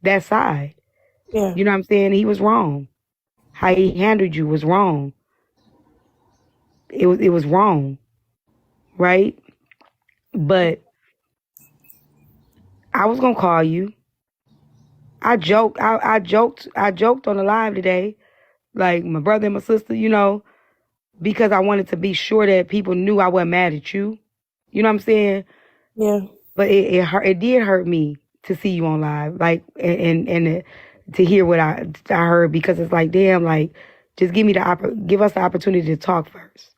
that side. Yeah. You know what I'm saying? He was wrong. How he handled you was wrong. It was wrong, right? But I was gonna call you. I joked on the live today, like my brother and my sister, you know, because I wanted to be sure that people knew I wasn't mad at you. You know what I'm saying? Yeah. But it did hurt me to see you on live, like, and to hear what I heard, because it's like, damn, like, just give us the opportunity to talk first.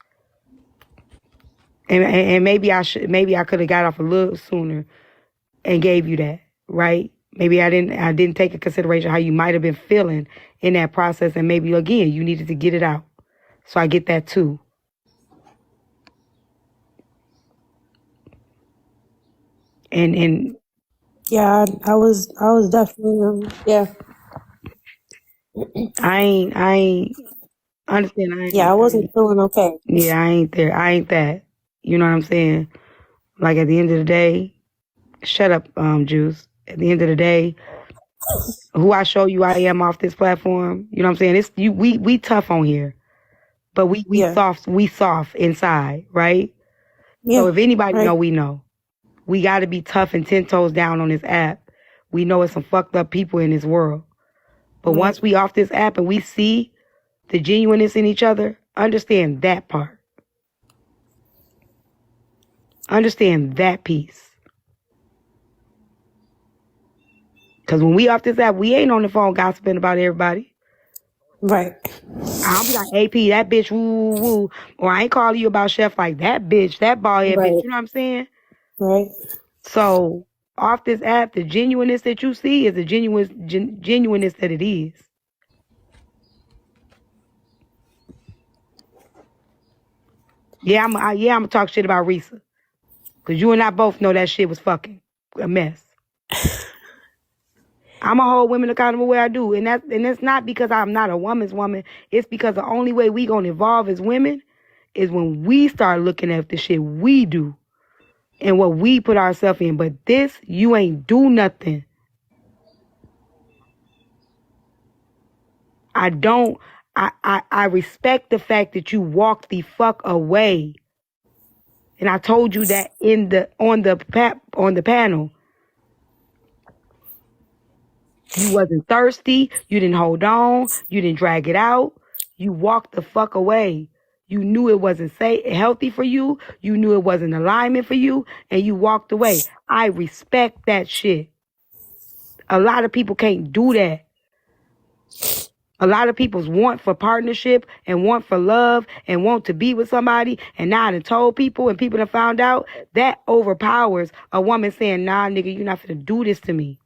And maybe I could have got off a little sooner and gave you that, right? Maybe I didn't take into consideration how you might have been feeling in that process, and maybe again you needed to get it out. So I get that too. And yeah, I was definitely yeah. I ain't understand. I wasn't feeling okay. Yeah, I ain't there. I ain't that. You know what I'm saying? Like, at the end of the day, shut up, Juice. At the end of the day, who I show you I am off this platform, you know what I'm saying? It's you. We tough on here, but we soft inside, right? Yeah. So if anybody right. know, we know. We got to be tough and 10 toes down on this app. We know it's some fucked up people in this world. But once we off this app and we see the genuineness in each other, understand that part. Understand that piece. Because when we off this app, we ain't on the phone gossiping about everybody. Right. I'll be like, AP, that bitch, woo, woo, woo. Or I ain't calling you about Chef like that bitch, that bald head bitch. You know what I'm saying? Right. So off this app, the genuineness that you see is the genuineness that it is. Yeah, I'm gonna talk shit about Risa, cause you and I both know that shit was fucking a mess. I'm a hold women accountable way I do, and it's not because I'm not a woman's woman. It's because the only way we gonna evolve as women is when we start looking at the shit we do and what we put ourselves in. But this, you ain't do nothing. I respect the fact that you walked the fuck away. And I told you that on the panel. You wasn't thirsty. You didn't hold on. You didn't drag it out. You walked the fuck away. You knew it wasn't healthy for you. You knew it wasn't alignment for you, and you walked away. I respect that shit. A lot of people can't do that. A lot of people's want for partnership and want for love and want to be with somebody, and now I done told people and people have found out, that overpowers a woman saying, nah, nigga, you're not finna do this to me.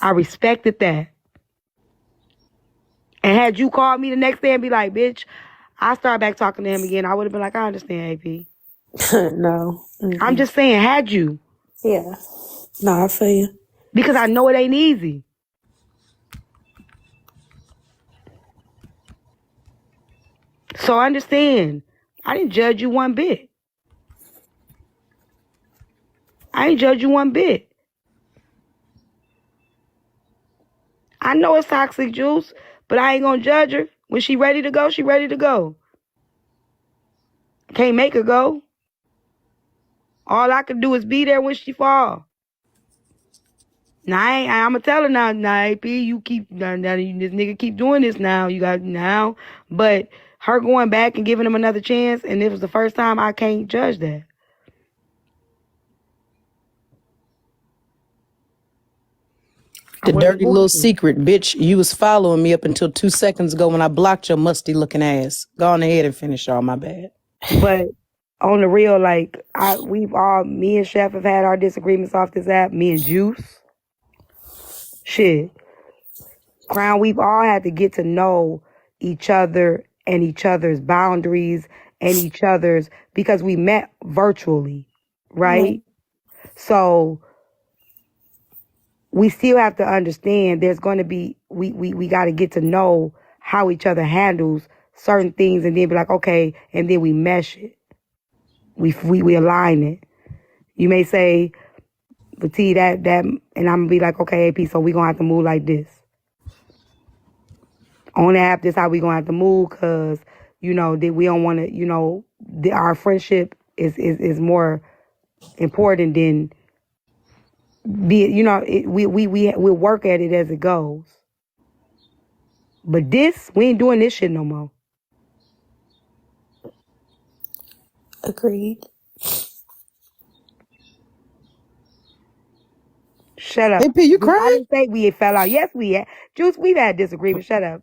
I respected that. And had you called me the next day and be like, bitch, I start back talking to him again, I would have been like, I understand, AP. No. Mm-hmm. I'm just saying, had you. Yeah. No, I feel you. Because I know it ain't easy. So understand, I didn't judge you one bit. I ain't judge you one bit. I know it's toxic, Juice, but I ain't gonna judge her. When she ready to go, she ready to go. Can't make her go. All I can do is be there when she fall. Now I'm gonna tell her now, AP, you keep this nigga keep doing this now. You got now, but her going back and giving him another chance, and it was the first time, I can't judge that. The dirty little secret, bitch, you was following me up until 2 seconds ago when I blocked your musty looking ass. Go on ahead and finish, y'all, my bad. But on the real, like, me and Chef have had our disagreements off this app, me and Juice. Shit. Crown, we've all had to get to know each other and each other's boundaries and each other's, because we met virtually, right? Mm-hmm. So we still have to understand there's going to be, we got to get to know how each other handles certain things, and then be like, okay, and then we mesh it. We align it. You may say, But T, and I'm gonna be like, okay, AP, so we gonna have to move like this. On the app, this how we gonna have to move, cause that we don't want to, our friendship is more important than we'll work at it as it goes. But we ain't doing this shit no more. Agreed. Shut up. AP, you I crying? didn't say we fell out. Yes, we had. Juice, we've had disagreements. Shut up.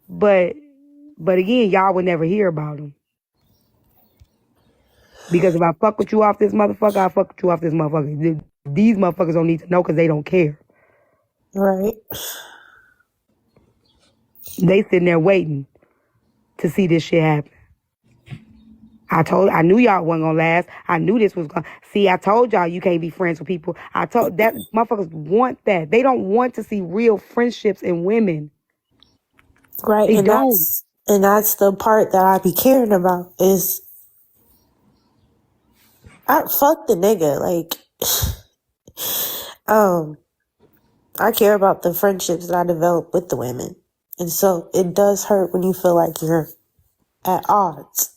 But again, y'all would never hear about them. Because if I fuck with you off this motherfucker, I fuck with you off this motherfucker. These motherfuckers don't need to know because they don't care. Right. They sitting there waiting to see this shit happen. I knew y'all wasn't gonna last. I knew this was gonna. See, I told y'all you can't be friends with people. I told that motherfuckers want that. They don't want to see real friendships in women. Right. They And don't. that's the part that I be caring about is fuck the nigga. Like, I care about the friendships that I develop with the women. And so it does hurt when you feel like you're at odds.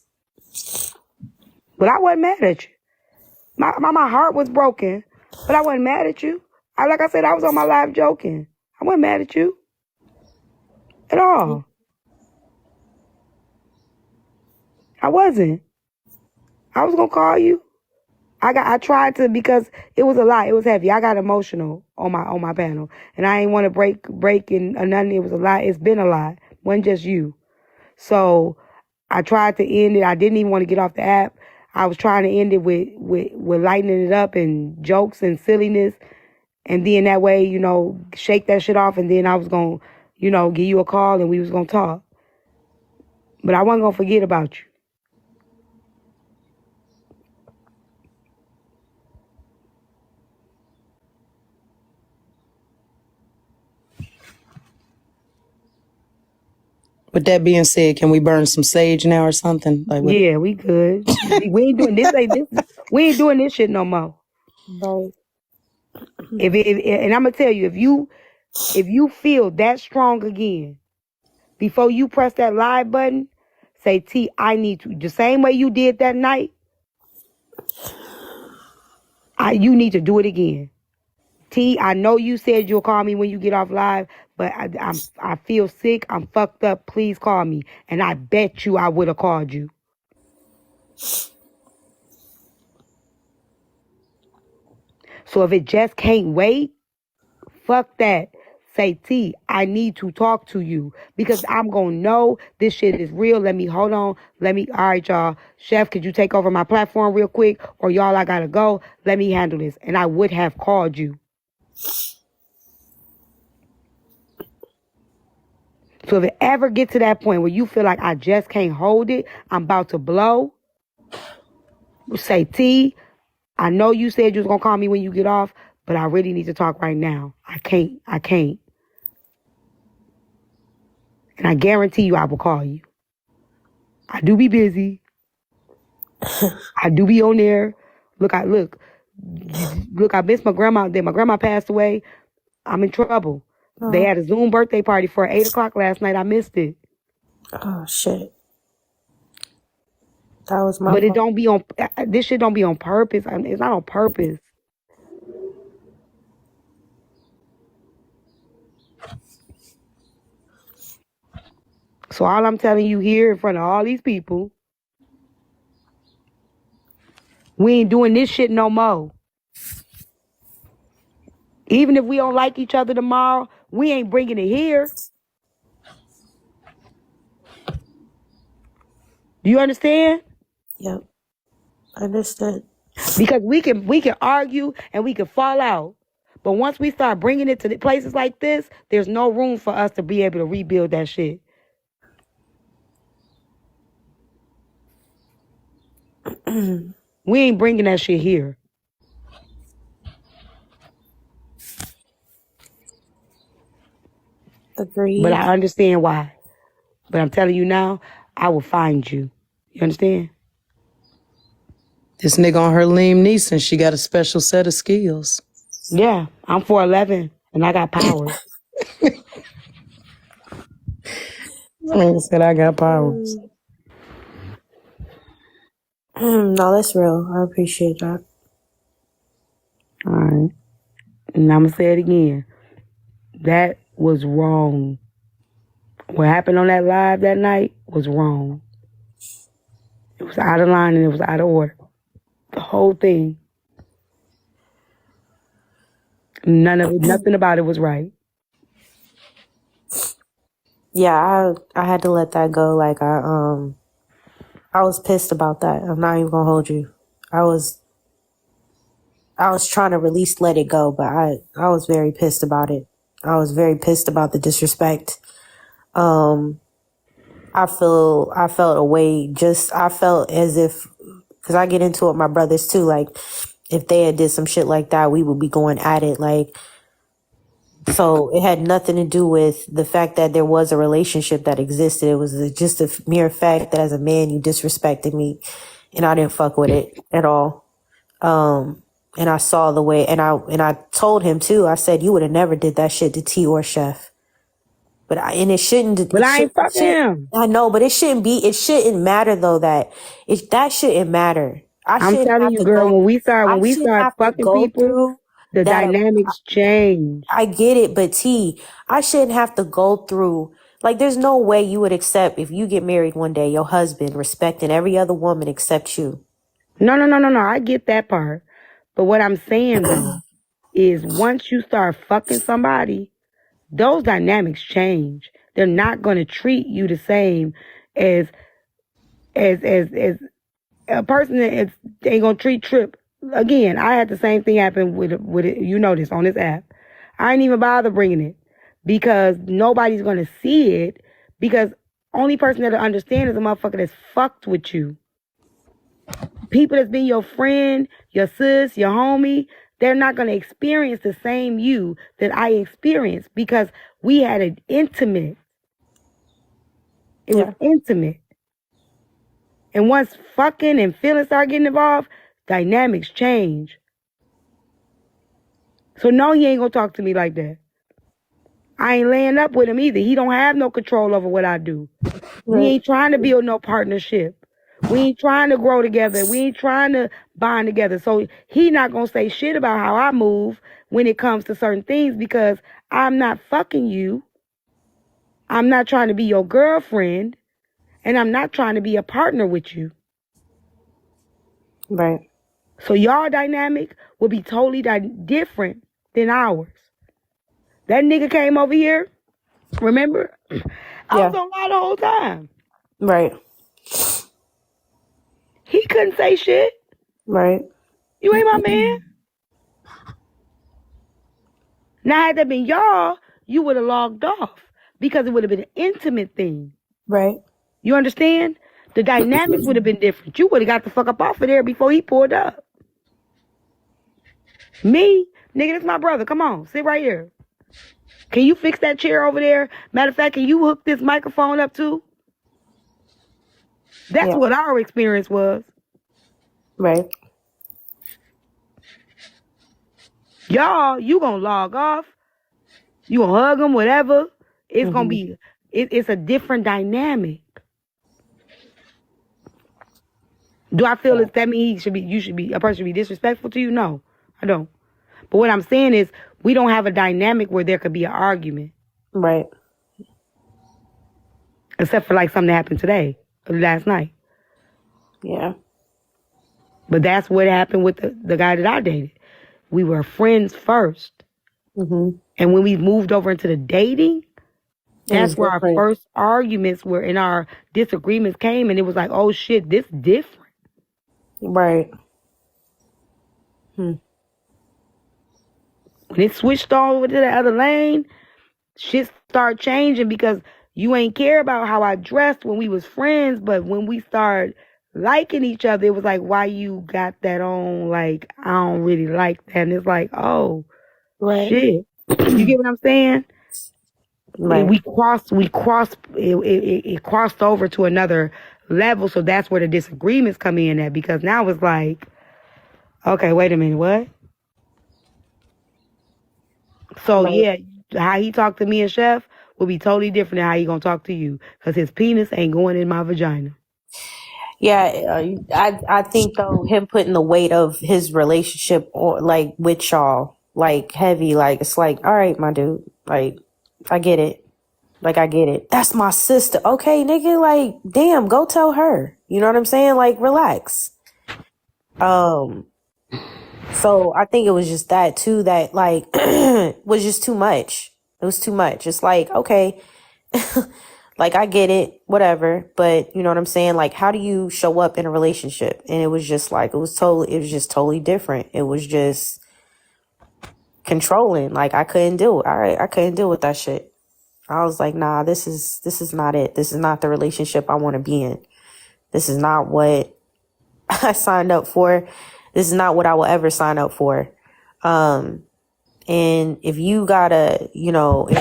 But I wasn't mad at you. My heart was broken, but I wasn't mad at you. Like I said, I was on my live joking. I wasn't mad at you at all. I wasn't. I was gonna call you. I tried to, because it was a lot. It was heavy. I got emotional on my panel, and I ain't want to break and nothing. It was a lot. It's been a lot. It wasn't just you. So I tried to end it. I didn't even want to get off the app. I was trying to end it with lightening it up and jokes and silliness, and then that way, shake that shit off. And then I was gonna, give you a call and we was gonna talk. But I wasn't gonna forget about you. With that being said, can we burn some sage now or something? Yeah, we could. We ain't doing this. We ain't doing this shit no more. Right. And I'm gonna tell you, if you feel that strong again, before you press that live button, say, T, I need to. The same way you did that night, you need to do it again. T, I know you said you'll call me when you get off live, but I feel sick. I'm fucked up. Please call me. And I bet you I would have called you. So if it just can't wait, fuck that. Say, T, I need to talk to you, because I'm going to know this shit is real. Hold on. All right, y'all. Chef, could you take over my platform real quick? Or y'all, I got to go. Let me handle this. And I would have called you. So if it ever gets to that point where you feel like I just can't hold it, I'm about to blow, say, T, I know you said you was going to call me when you get off, but I really need to talk right now. I can't. And I guarantee you I will call you. I do be busy. I do be on there. Look, I missed my grandma. Then my grandma passed away. I'm in trouble. Oh. They had a Zoom birthday party for 8 o'clock last night. I missed it. Oh, shit. That was my But fault. it don't be on, this shit don't be on purpose. It's not on purpose. So all I'm telling you here in front of all these people, we ain't doing this shit no more. Even if we don't like each other tomorrow, we ain't bringing it here. Do you understand? Yep. Understood. Because we can argue and we can fall out. But once we start bringing it to places like this, there's no room for us to be able to rebuild that shit. We ain't bringing that shit here. Agreed. But I understand why. But I'm telling you now, I will find you. You understand? This nigga on her Liam Neeson, she got a special set of skills. Yeah, I'm 4'11", and I got powers. I said I got powers. No, that's real. I appreciate that. All right. And I'm going to say it again. That was wrong. What happened on that live that night was wrong. It was out of line and it was out of order. The whole thing. None of it, nothing about it was right. Yeah, I had to let that go. Like I was pissed about that. I'm not even gonna hold you. I was trying to let it go, but I was very pissed about it. I was very pissed about the disrespect. I felt a way. I felt as if, because I get into it with my brothers too. Like if they had did some shit like that, we would be going at it. Like, so it had nothing to do with the fact that there was a relationship that existed. It was just a mere fact that as a man, you disrespected me, and I didn't fuck with it at all. And I saw the way, and I told him too. I said, you would have never did that shit to T or Chef. But I ain't fucking him. I know, but it shouldn't matter though that shouldn't matter. I'm telling you, girl, when we start fucking people, the dynamics change. I get it, but T, I shouldn't have to go through, like, there's no way you would accept, if you get married one day, your husband respecting every other woman except you. No. I get that part. But what I'm saying though is once you start fucking somebody, those dynamics change. They're not going to treat you the same as a person that ain't going to treat Trip. Again, I had the same thing happen with it. You know this on this app. I ain't even bother bringing it because nobody's going to see it, because only person that'll understand is a motherfucker that's fucked with you. People that's been your friend, your sis, your homie, they're not going to experience the same you that I experienced because we had an intimate. It was intimate. And once fucking and feelings start getting involved, dynamics change. So no, he ain't going to talk to me like that. I ain't laying up with him either. He don't have no control over what I do. We ain't trying to build no partnership. We ain't trying to grow together. We ain't trying to bond together. So he not going to say shit about how I move when it comes to certain things because I'm not fucking you. I'm not trying to be your girlfriend. And I'm not trying to be a partner with you. Right. So y'all dynamic will be totally different than ours. That nigga came over here. Remember? I was on live the whole time. Right. He couldn't say shit. Right. You ain't my man. Now, had that been y'all, you would have logged off because it would have been an intimate thing. Right. You understand? The dynamics would have been different. You would have got the fuck up off of there before he pulled up. Me? Nigga, that's my brother. Come on, sit right here. Can you fix that chair over there? Matter of fact, can you hook this microphone up too? That's what our experience was. Right. Y'all, you gonna log off. You gonna hug them, whatever. It's gonna be, it's a different dynamic. Do I feel that means a person should be disrespectful to you? No, I don't. But what I'm saying is we don't have a dynamic where there could be an argument. Right. Except for like something that happened today, or last night. Yeah. But that's what happened with the guy that I dated. We were friends first. And when we moved over into the dating, that's where our first arguments were and our disagreements came. And it was like, oh shit, this different. Right. When it switched over to the other lane, shit started changing because you ain't care about how I dressed when we was friends. But when we started liking each other, it was like, why you got that on? Like, I don't really like that. And it's like, oh, shit. You get what I'm saying? Right. It crossed over to another level. So that's where the disagreements come in at, because now it's like, okay, wait a minute, what? So Right. yeah, how he talked to me and Chef will be totally different than how he gonna talk to you, because his penis ain't going in my vagina. Yeah, I think though him putting the weight of his relationship or like with y'all like heavy, like it's like, all right, my dude, like I get it. Like, I get it. That's my sister. Okay, nigga, like, damn, go tell her. You know what I'm saying? Like, relax. So I think it was just that too, that like was just too much. It was too much. It's like, okay, like I get it, whatever, but you know what I'm saying? Like, how do you show up in a relationship? And it was just like, it was just totally different. It was just controlling. Like, I couldn't deal. All right, I couldn't deal with that shit. I was like, nah, this is not it. This is not the relationship I want to be in. This is not what I signed up for. This is not what I will ever sign up for. And if you gotta, you know, you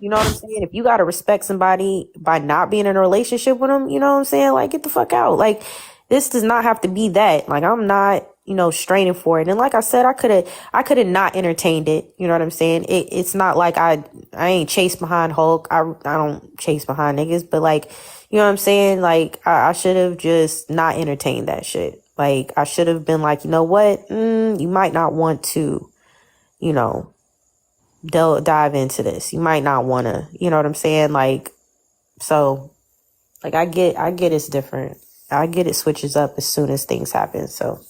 know what I'm saying? If you gotta respect somebody by not being in a relationship with them, you know what I'm saying? Like, get the fuck out. Like, this does not have to be that. Like, I'm not, you know, straining for it. And like I said, I could have not entertained it. You know what I'm saying? It's not like I ain't chase behind Hulk. I don't chase behind niggas, but like, you know what I'm saying? Like, I should have just not entertained that shit. Like, I should have been like, you know what? You might not want to, you know, dive into this. You might not want to, you know what I'm saying? Like, so, like, I get it's different. I get it switches up as soon as things happen. So,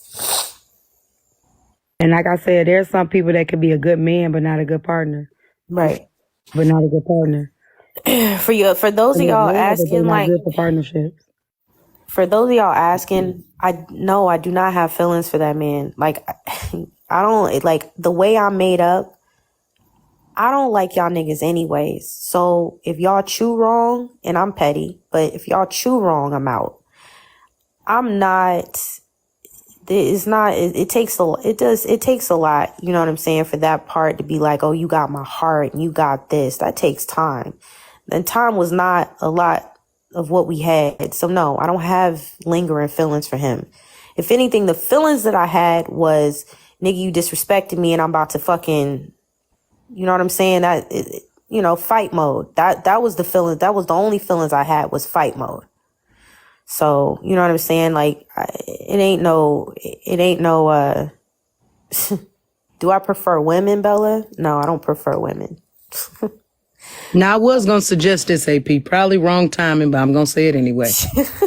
And like I said, there's some people that could be a good man but not a good partner. right. But not a good partner. For those of y'all asking, not like, good for partnerships. for those of y'all asking, I do not have feelings for that man. Like, I don't, like, the way I'm made up, I don't like y'all niggas anyways. So if y'all chew wrong, and I'm petty, but if y'all chew wrong, I'm out. I'm not, it's not, it takes a lot, you know what I'm saying, for that part to be like, oh, you got my heart and you got this. That takes time. And time was not a lot of what we had. So no, I don't have lingering feelings for him. If anything, the feelings that I had was, nigga, you disrespected me and I'm about to fucking, you know what I'm saying? That, you know, fight mode. That was the feeling. That was the only feelings I had, was fight mode. So, you know what I'm saying? Like, it ain't no, do I prefer women, Bella? No, I don't prefer women. Now, I was going to suggest this, AP. Probably wrong timing, but I'm going to say it anyway.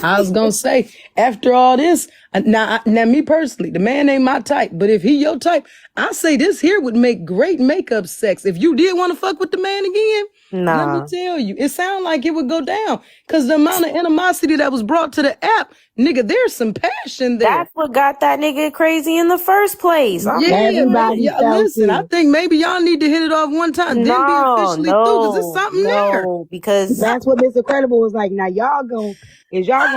I was going to say, after all this, now, me personally, the man ain't my type, but if he your type, I say this here would make great makeup sex. If you did want to fuck with the man again, let me tell you, it sounded like it would go down. Because the amount of animosity that was brought to the app, nigga, there's some passion there. That's what got that nigga crazy in the first place. Yeah, man. Listen, I think maybe y'all need to hit it off one time, then be officially through, because there's something there. Because that's what Mr. Credible was like. Now y'all gonna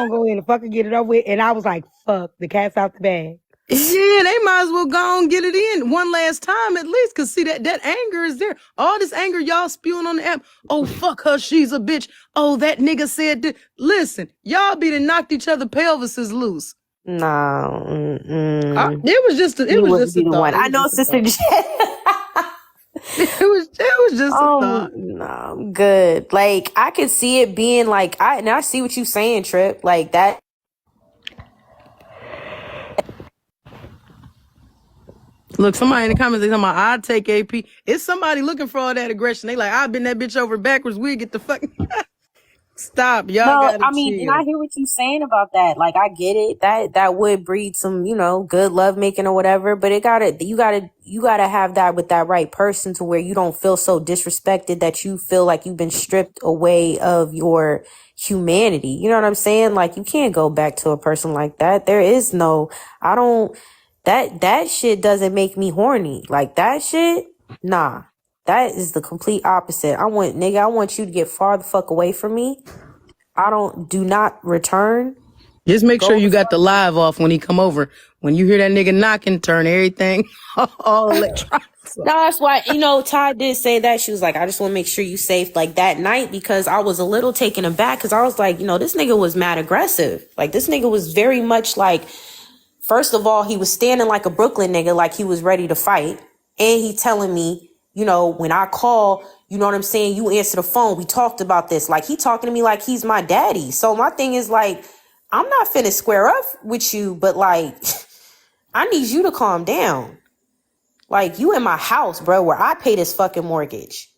go in and fucking get it over with? And I was like, fuck, the cat's out the bag. Yeah, they might as well go and get it in one last time at least, because see, that anger is there. All this anger y'all spewing on the app. Oh, fuck her, she's a bitch. Oh, that nigga said this. Listen, y'all be done knocked each other pelvises loose. No. It was just a thought. I know, Sister J. It was just a thought. No, I'm good. Like, I could see it being like, I see what you saying, Trip. Like that. Look, somebody in the comments, they talking about, I'd take AP. It's somebody looking for all that aggression. They like, I've been that bitch over backwards. We get the fuck. Stop, y'all. No, I mean, and I hear what you're saying about that. Like, I get it. That would breed some, you know, good love making or whatever. But you gotta have that with that right person, to where you don't feel so disrespected that you feel like you've been stripped away of your humanity. You know what I'm saying? Like, you can't go back to a person like that. There is no, that shit doesn't make me horny. Like, that shit, nah. That is the complete opposite. I want you to get far the fuck away from me. Do not return. Just make sure you got the live off when he come over. When you hear that nigga knocking, turn everything all electronics. No, that's why, you know, Ty did say that. She was like, I just want to make sure you safe, like, that night, because I was a little taken aback, because I was like, you know, this nigga was mad aggressive. Like, this nigga was very much like, first of all, he was standing like a Brooklyn nigga, like he was ready to fight. And he telling me, you know, when I call, you know what I'm saying, you answer the phone. We talked about this. Like, he talking to me like he's my daddy. So my thing is like, I'm not finna square up with you, but like, I need you to calm down. Like, you in my house, bro, where I pay this fucking mortgage.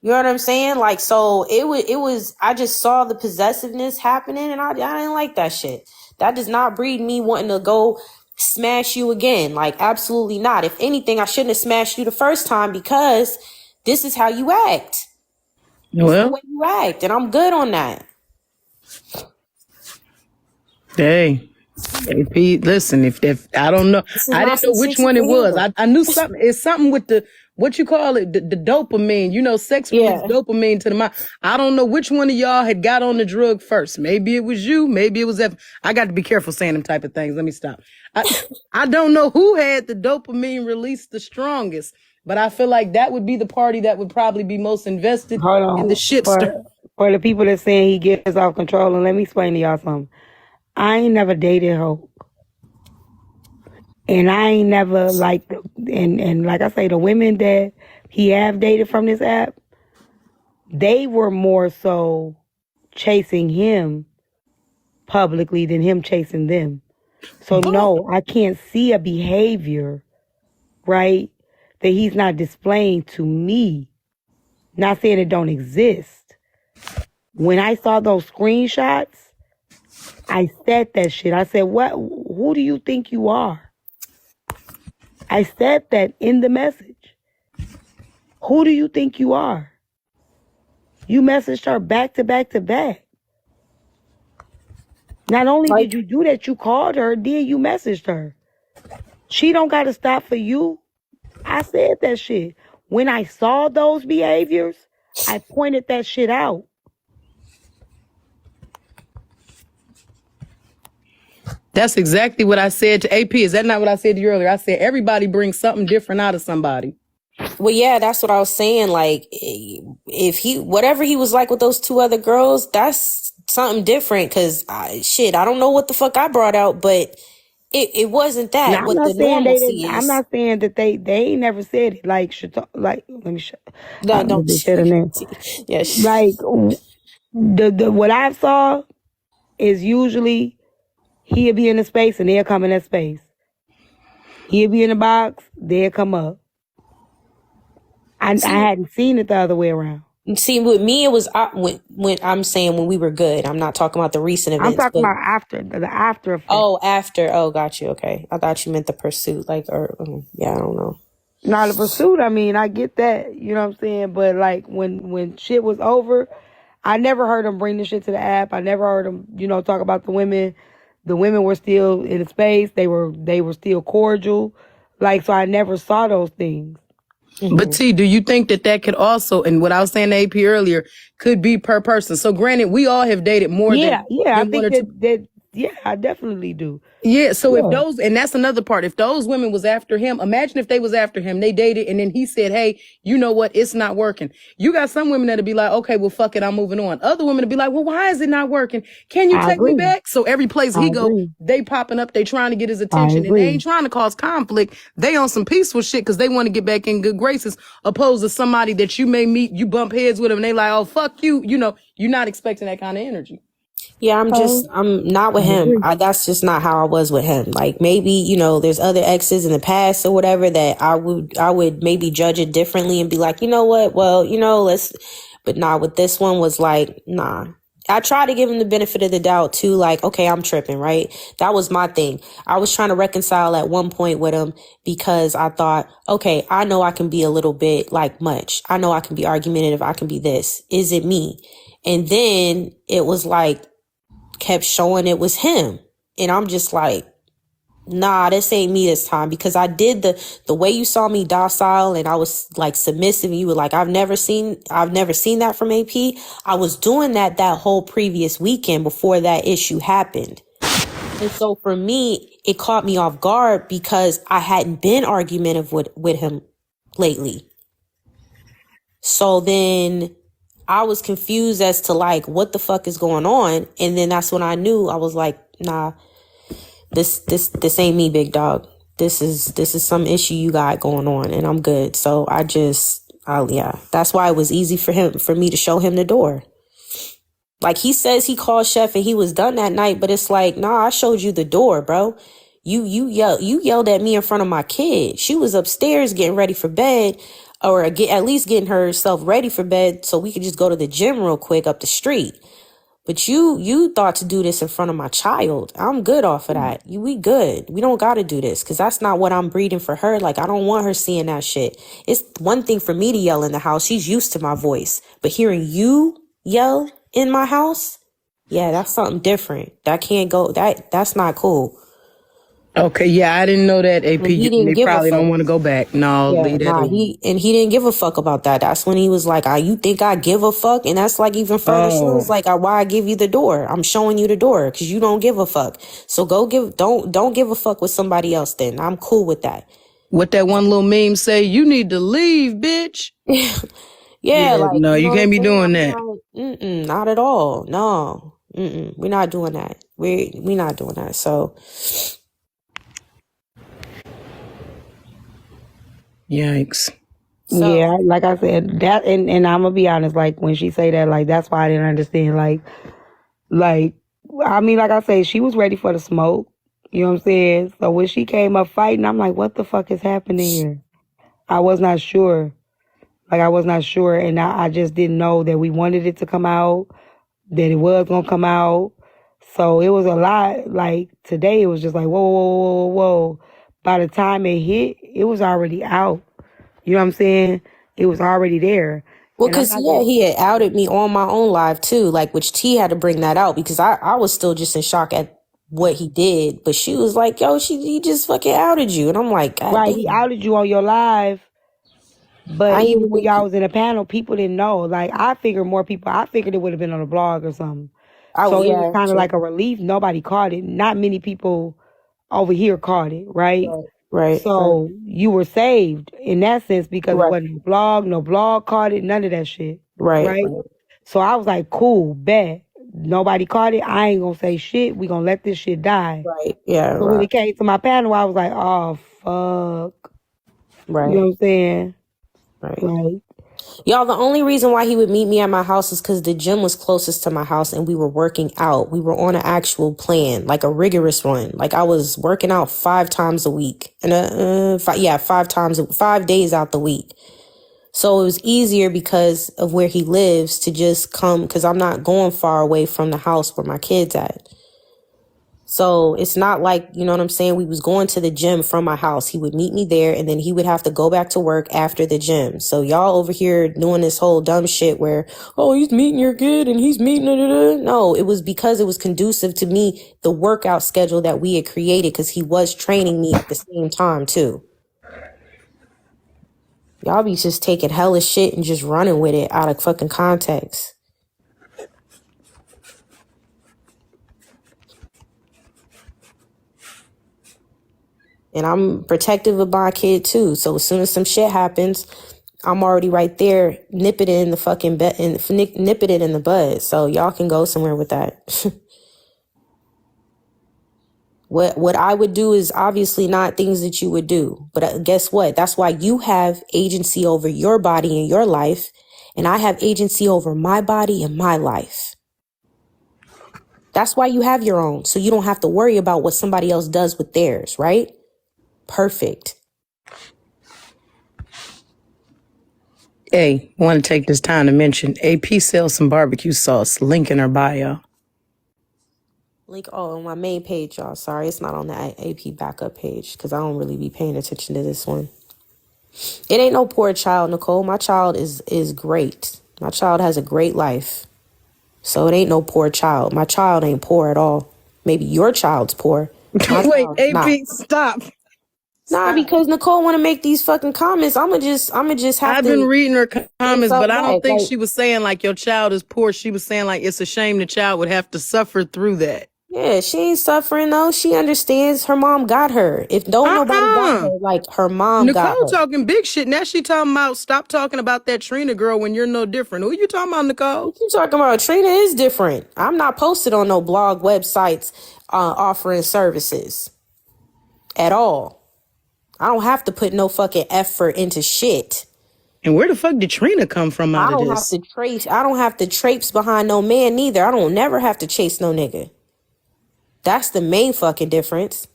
You know what I'm saying? Like, so it was, I just saw the possessiveness happening, and I didn't like that shit. That does not breed me wanting to go smash you again. Like, absolutely not. If anything, I shouldn't have smashed you the first time, because this is how you act. This is the way you act, and I'm good on that. Hey, AP, listen, if I don't know, I didn't know which one it was. I knew something. It's something with the, what you call it, the dopamine. You know, sex release dopamine to the mind. I don't know which one of y'all had got on the drug first. Maybe it was you. Maybe it was F. I got to be careful saying them type of things. Let me stop. I don't know who had the dopamine release the strongest, but I feel like that would be the party that would probably be most invested in the shit. For the people that saying he gets off control, and let me explain to y'all something. I ain't never dated Hope. And I ain't never like, and like I say, the women that he have dated from this app, they were more so chasing him publicly than him chasing them. So no, I can't see a behavior, right, that he's not displaying to me. Not saying it don't exist. When I saw those screenshots, I said that shit. I said, what? Who do you think you are? I said that in the message. Who do you think you are? You messaged her back to back to back. Not only did you do that, you called her, then you messaged her. She don't got to stop for you. I said that shit. When I saw those behaviors, I pointed that shit out. That's exactly what I said to AP. Is that not what I said to you earlier? I said everybody brings something different out of somebody. Well, yeah, that's what I was saying. Like, if he, whatever he was like with those two other girls, that's something different. Cause I don't know what the fuck I brought out, but it wasn't that. Now, what the normalcy is. I'm not saying that they ain't never said it. Like, let me shut. No, don't. Yes. Like, the what I saw is usually he'll be in a space and they'll come in that space. He'll be in a box, they'll come up. I hadn't seen it the other way around. See, with me, it was when I'm saying when we were good. I'm not talking about the recent events. I'm talking about after, the after effect. Oh, after. Oh, got you. Okay. I thought you meant the pursuit. Like, or, yeah, I don't know. Now, the pursuit, I mean, I get that. You know what I'm saying? But, like, when shit was over, I never heard him bring the shit to the app. I never heard him, talk about the women. The women were still in the space. They were still cordial. Like, so I never saw those things. Mm-hmm. But T, do you think that could also, and what I was saying to AP earlier, could be per person? So granted, we all have dated more than I think that I definitely do. Yeah, so if those, and that's another part, if those women was after him, imagine if they was after him, they dated, and then he said, hey, you know what, it's not working. You got some women that'll be like, okay, well, fuck it, I'm moving on. Other women will be like, well, why is it not working? Can you take me back? So every place he go, they popping up, they trying to get his attention, and they ain't trying to cause conflict. They on some peaceful shit because they want to get back in good graces, opposed to somebody that you may meet, you bump heads with them, and they like, oh, fuck you, you're not expecting that kind of energy. Yeah, I'm not with him. That's just not how I was with him. Like, maybe, there's other exes in the past or whatever that I would maybe judge it differently and be like, you know what? Well, but nah, with this one was like, nah. I tried to give him the benefit of the doubt too. Like, okay, I'm tripping, right? That was my thing. I was trying to reconcile at one point with him because I thought, okay, I know I can be a little bit like much. I know I can be argumentative. I can be this. Is it me? And then it was like, kept showing it was him. And I'm just like, nah, this ain't me this time, because I did the way you saw me docile and I was like submissive and you were like, I've never seen that from AP. I was doing that whole previous weekend before that issue happened. And so for me, it caught me off guard because I hadn't been argumentative with him lately. So then I was confused as to like, what the fuck is going on? And then that's when I knew. I was like, nah, this ain't me, big dog. this is some issue you got going on, and I'm good. So yeah, that's why it was easy for me to show him the door. Like, he says he called Chef and he was done that night, but it's like, nah, I showed you the door, bro. You yelled at me in front of my kid. She was upstairs getting ready for bed, or at least getting herself ready for bed so we could just go to the gym real quick up the street. But you thought to do this in front of my child. I'm good off of that. We good. We don't got to do this because that's not what I'm breeding for her. Like, I don't want her seeing that shit. It's one thing for me to yell in the house. She's used to my voice. But hearing you yell in my house, yeah, that's something different. That can't go. That's not cool. Okay, yeah, I didn't know that, AP. He didn't They give a probably fuck. don't want to go back. No, Yeah, leave that nah, alone. he didn't give a fuck about that. That's when he was like, you think I give a fuck? And that's like even further shows like why I give you the door. I'm showing you the door because you don't give a fuck. So don't give a fuck with somebody else then. I'm cool with that. What that one little meme say, you need to leave, bitch. Yeah, like, no, you know can't be what I'm doing saying? that. Not at all. No. We're not doing that. We're not doing that. So Yikes. Yeah, like I said, that and I'm gonna be honest, like when she say that, like that's why I didn't understand. Like I mean, like I say, she was ready for the smoke. You know what I'm saying? So when she came up fighting, I'm like, what the fuck is happening here? I was not sure. Like I was not sure, and I just didn't know that we wanted it to come out, that it was gonna come out. So it was a lot. Like today, it was just like whoa, whoa, whoa, whoa, whoa. By the time it hit, it was already out. You know what I'm saying? It was already there. well, And I'm because not yeah, gonna- he had outed me on my own live too, like which T had to bring that out because I was still just in shock at what he did, but she was like, "Yo, he just fucking outed you," and I'm like, God right, damn. he outed you on your live, but I even even when think y'all was in a panel, people didn't know. Like I figured it would have been on a blog or something. So it was kind of like a relief. Nobody caught it. Not many people over here caught it, right? right. So you were saved in that sense because it Right. wasn't no blog caught it, none of that shit. Right. So I was like, cool, bet. Nobody caught it. I ain't gonna say shit. We gonna let this shit die. Right. Yeah. So when it came to my panel, I was like, oh fuck. Right. You know what I'm saying? Right. Like, Y'all, the only reason why he would meet me at my house is because the gym was closest to my house and we were working out. We were on an actual plan, like a rigorous one. Like I was working out 5 times a week and 5 days out the week. So it was easier because of where he lives to just come because I'm not going far away from the house where my kid's at. So it's not like, you know what I'm saying? We was going to the gym from my house. He would meet me there and then he would have to go back to work after the gym. So y'all over here doing this whole dumb shit where, oh, he's meeting your kid and he's meeting. No, it was because it was conducive to me, the workout schedule that we had created because he was training me at the same time too. Y'all be just taking hella shit and just running with it out of fucking context. And I'm protective of my kid too. So as soon as some shit happens, I'm already right there, nip it in the fucking bed and nip it in the bud. So y'all can go somewhere with that. What I would do is obviously not things that you would do. But guess what? That's why you have agency over your body and your life. And I have agency over my body and my life. That's why you have your own. So you don't have to worry about what somebody else does with theirs, right? Perfect. Hey, want to take this time to mention AP sells some barbecue sauce. Link in her bio. Link on my main page, y'all. Sorry, it's not on the AP backup page because I don't really be paying attention to this one. It ain't no poor child, Nicole. My child is great. My child has a great life. So it ain't no poor child. My child ain't poor at all. Maybe your child's poor. Wait, AP, stop. Nah, because Nicole want to make these fucking comments. I'ma just have I've to. been reading her comments, but I don't think like, she was saying like your child is poor. She was saying like it's a shame the child would have to suffer through that. Yeah, she ain't suffering though. She understands her mom got her. If nobody got her, like her mom got her. Nicole talking big shit. Now she talking about stop talking about that Trina girl when you're no different. Who you talking about, Nicole? What you talking about? Trina is different. I'm not posted on no blog websites offering services at all. I don't have to put no fucking effort into shit. And where the fuck did Trina come from out of this? I don't have to traipse behind no man neither. I don't never have to chase no nigga. That's the main fucking difference.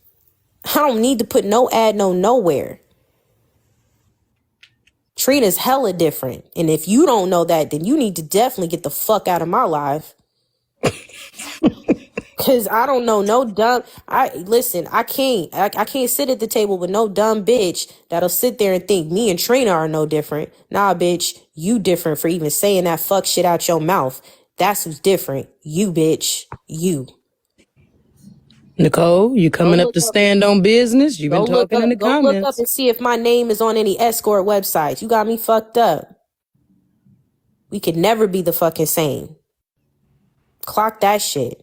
I don't need to put no ad nowhere. Trina's hella different. And if you don't know that, then you need to definitely get the fuck out of my life. Cause I don't know no dumb. I can't sit at the table with no dumb bitch that'll sit there and think me and Trina are no different. Nah, bitch, you different for even saying that fuck shit out your mouth. That's who's different. You, bitch, you. Nicole, you coming up to stand on business? You've been talking in the comments. Go look up and see if my name is on any escort websites. You got me fucked up. We could never be the fucking same. Clock that shit.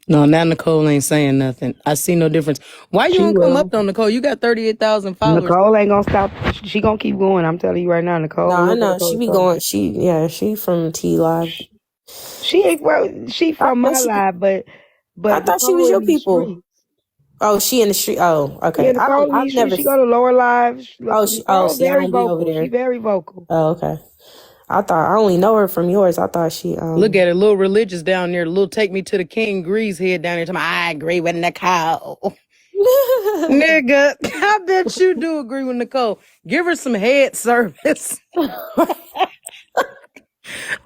No, now Nicole ain't saying nothing. I see no difference. Why you don't come up though, Nicole? You got 38,000 followers. Nicole ain't gonna stop. She gonna keep going. I'm telling you right now, Nicole. No, I know. She be going. She from T Live. She ain't she from my live, but I thought she was your people. Oh, she in the street. Oh, okay. Yeah, I've never. She go to lower lives. She's very vocal. She's very vocal. Oh, okay. I only know her from yours. I thought she look at her, little religious down there, little take me to the King Grease head down there. I agree with Nicole. Nigga, I bet you do agree with Nicole. Give her some head service.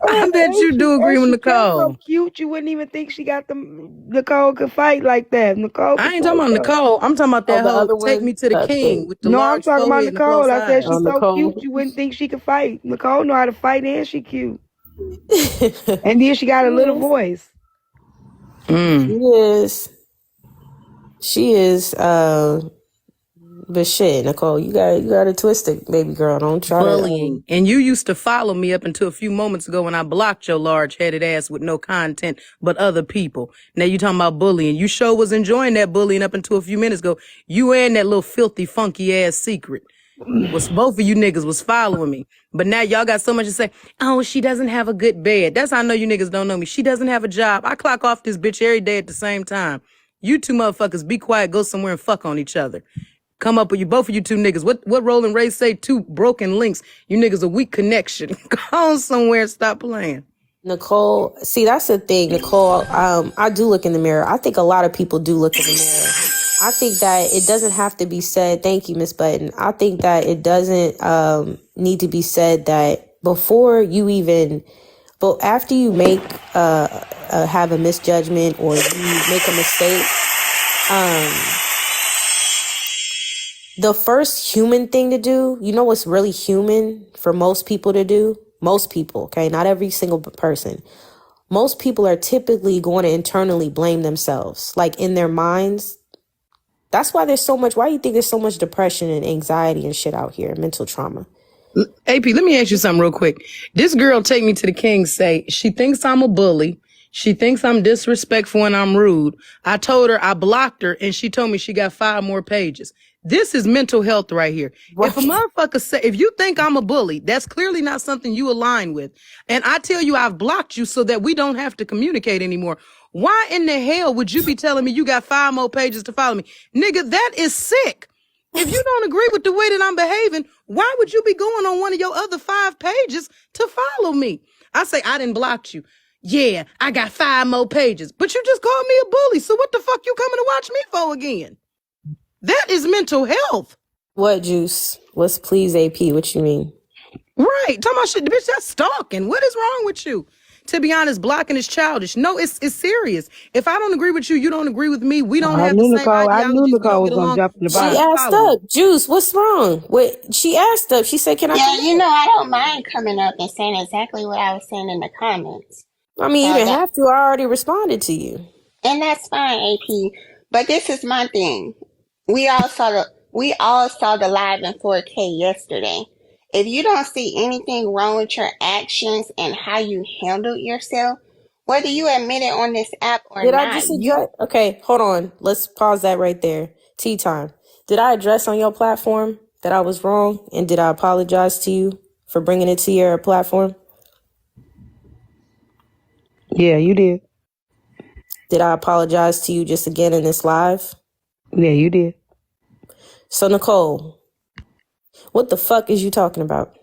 I bet you do agree with Nicole. So cute, you wouldn't even think she got Nicole could fight like that. Nicole. I ain't talking about Nicole. I'm talking about that whole take me to the king with the large I'm talking about Nicole. I said she's so Nicole. cute, you wouldn't think she could fight. Nicole know how to fight and she cute. And then she got a little voice. She is. But shit, Nicole, you got to twist it, baby girl. Don't try bullying. And you used to follow me up until a few moments ago when I blocked your large-headed ass with no content but other people. Now you talking about bullying. You sure was enjoying that bullying up until a few minutes ago. You and that little filthy, funky ass secret. Both of you niggas was following me. But now y'all got so much to say. Oh, she doesn't have a good bed. That's how I know you niggas don't know me. She doesn't have a job. I clock off this bitch every day at the same time. You two motherfuckers be quiet, go somewhere and fuck on each other. Come up with you, both of you two niggas. What Roland Ray say? 2 broken links. You niggas a weak connection. Go on somewhere and stop playing. Nicole, see, that's the thing, Nicole. I do look in the mirror. I think a lot of people do look in the mirror. I think that it doesn't have to be said. Thank you, Miss Button. I think that it doesn't need to be said that before you even, but after you make have a misjudgment or you make a mistake, the first human thing to do, you know what's really human for most people to do? Most people, okay? Not every single person. Most people are typically going to internally blame themselves. Like in their minds. That's why why do you think there's so much depression and anxiety and shit out here, mental trauma? AP, let me ask you something real quick. This girl take me to the king say she thinks I'm a bully. She thinks I'm disrespectful and I'm rude. I told her I blocked her and she told me she got 5 more pages. This is mental health right here. Right. If a motherfucker say, if you think I'm a bully, that's clearly not something you align with. And I tell you, I've blocked you so that we don't have to communicate anymore. Why in the hell would you be telling me you got 5 more pages to follow me? Nigga, that is sick. If you don't agree with the way that I'm behaving, why would you be going on one of your other 5 pages to follow me? I say, I didn't block you. Yeah, I got 5 more pages, but you just called me a bully. So what the fuck you coming to watch me for again? That is mental health. What, Juice? What's please AP? What you mean? Right. Talking about shit. Bitch, that's stalking. What is wrong with you? To be honest, blocking is childish. No, it's serious. If I don't agree with you, you don't agree with me. We don't have the same ideology. I knew Nicole was going to jump in the box. She asked up. Juice, what's wrong? She asked up. She said, can I? Yeah, you know, I don't mind coming up and saying exactly what I was saying in the comments. I mean, you didn't have to. I already responded to you. And that's fine, AP. But this is my thing. We all saw the live in 4K yesterday. If you don't see anything wrong with your actions and how you handled yourself, whether you admit it on this app or not. Did I just address? Okay, hold on. Let's pause that right there. Tea time. Did I address on your platform that I was wrong? And did I apologize to you for bringing it to your platform? Yeah, you did. Did I apologize to you just again in this live? Yeah, you did. So, Nicole, what the fuck is you talking about?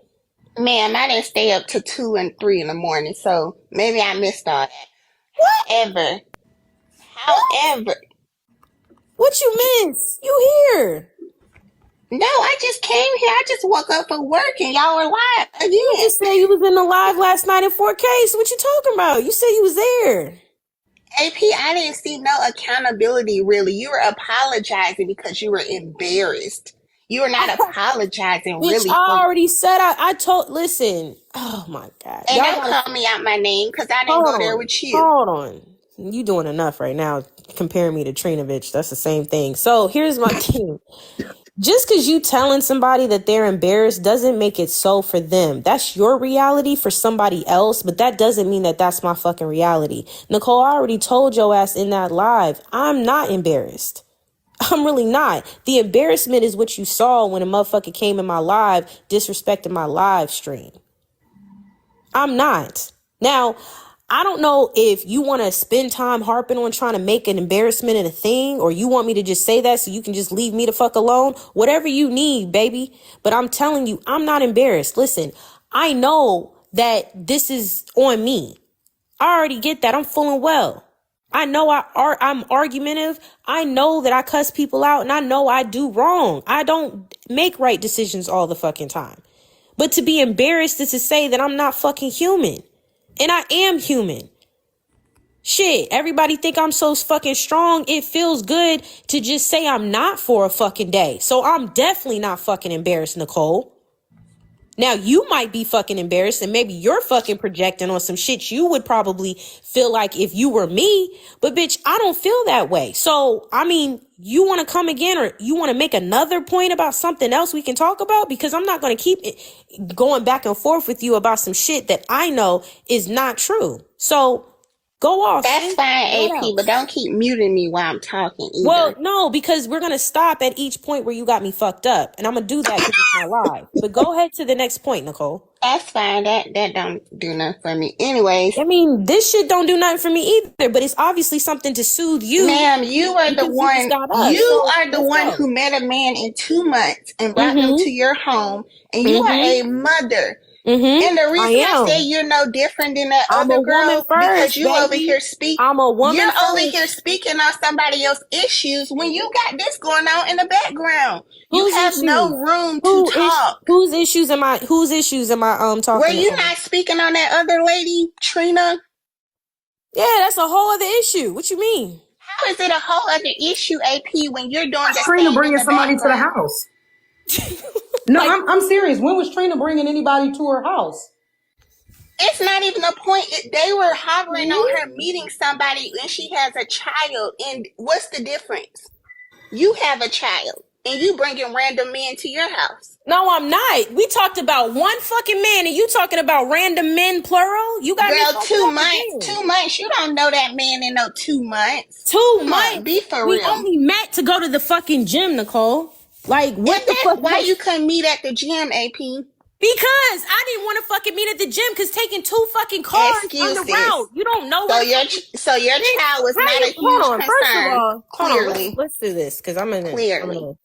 Ma'am, I didn't stay up to 2 and 3 in the morning, so maybe I missed all that. However, What you miss? You here? no, I just came here. I just woke up for work and y'all were live You again. just said you was in the live last night in 4K. So what you talking about? You said you was there. AP, I didn't see no accountability really. You were apologizing because you were embarrassed. You were not apologizing Bitch, really I for. already said listen. Oh my God. And Y'all don't gotta, call me out my name because I didn't hold go there on. with you. Hold on. You doing enough right now comparing me to Trinovich. That's the same thing. So here's my thing. Just because you telling somebody that they're embarrassed doesn't make it so for them. That's your reality for somebody else, but that doesn't mean that that's my fucking reality. Nicole, I already told your ass in that live, I'm not embarrassed. I'm really not. The embarrassment is what you saw when a motherfucker came in my live disrespecting my live stream. I'm not. Now, I don't know if you want to spend time harping on trying to make an embarrassment in a thing, or you want me to just say that so you can just leave me the fuck alone. Whatever you need, baby. But I'm telling you, I'm not embarrassed. Listen, I know that this is on me. I already get that. I'm full and well. I know I'm argumentative. I know that I cuss people out, and I know I do wrong. I don't make right decisions all the fucking time. But to be embarrassed is to say that I'm not fucking human. And I am human. Shit, everybody think I'm so fucking strong. It feels good to just say I'm not for a fucking day. So I'm definitely not fucking embarrassed, Nicole. Now, you might be fucking embarrassed and maybe you're fucking projecting on some shit you would probably feel like if you were me. But bitch, I don't feel that way. So, I mean, you want to come again or you want to make another point about something else we can talk about? Because I'm not going to keep going back and forth with you about some shit that I know is not true. So, go off. That's fine, AP, but don't keep muting me while I'm talking either. Well, no, because we're going to stop at each point where you got me fucked up. And I'm going to do that because it's my live. But go ahead to the next point, Nicole. That's fine. That don't do nothing for me. Anyways. I mean, this shit don't do nothing for me either, but it's obviously something to soothe you. Ma'am, you are the one. You are the one who met a man in 2 months and brought him to your home, and you are a mother. And the reason I say you're no different than that other girl because you over here speaking. I'm a woman. You're over here speaking on somebody else's issues when you got this going on in the background. You have no room to talk. Whose issues am I talking about? Were you not speaking on that other lady, Trina? Yeah, that's a whole other issue. What you mean? How is it a whole other issue, AP, when you're doing the Trina same bringing in the somebody background? to the house. No, I'm serious. When was Trina bringing anybody to her house? It's not even a point. They were hovering on her meeting somebody and she has a child. And what's the difference? You have a child and you bringing random men to your house. No, I'm not. We talked about one fucking man and you talking about random men, plural? You got Girl, 2 months. 2 months. You don't know that man in no 2 months. 2 months? Be for we real. Only met to go to the fucking gym, Nicole. Like, what the fuck? Why you couldn't meet at the gym, AP? Because I didn't want to fucking meet at the gym because taking 2 fucking cars on the route. You don't know so your child was not a huge concern. First of all, clearly. Let's do this because I'm gonna clearly.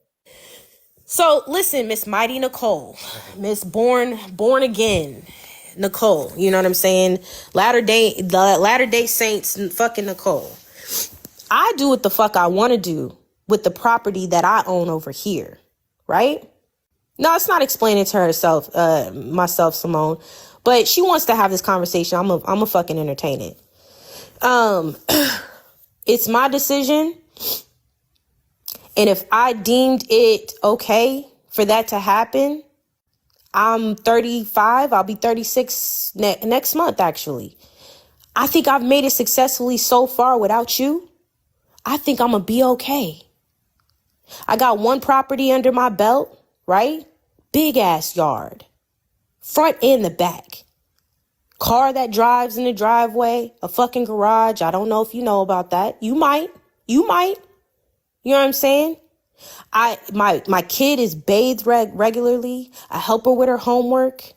So listen, Miss Mighty Nicole, Miss born again Nicole, you know what I'm saying? The Latter-day Saints fucking Nicole. I do what the fuck I want to do with the property that I own over here, right? No, it's not explaining to herself, myself, Simone, but she wants to have this conversation. I'm a fucking entertain it. It's my decision. And if I deemed it okay for that to happen, I'm 35. I'll be 36 next month, actually. I think I've made it successfully so far without you. I think I'm going to be okay. I got one property under my belt, right? Big ass yard, front and the back. Car that drives in the driveway, a fucking garage. I don't know if you know about that. You might. You know what I'm saying? My kid is bathed regularly. I help her with her homework.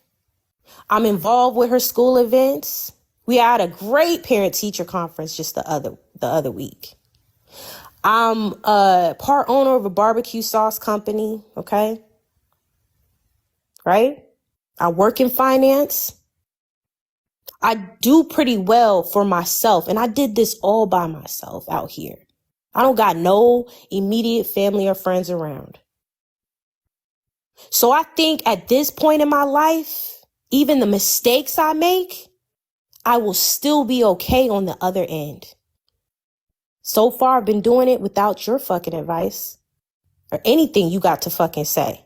I'm involved with her school events. We had a great parent-teacher conference just the other week. I'm a part owner of a barbecue sauce company, okay? Right? I work in finance. I do pretty well for myself, and I did this all by myself out here. I don't got no immediate family or friends around. So I think at this point in my life, even the mistakes I make, I will still be okay on the other end. So far, I've been doing it without your fucking advice or anything you got to fucking say.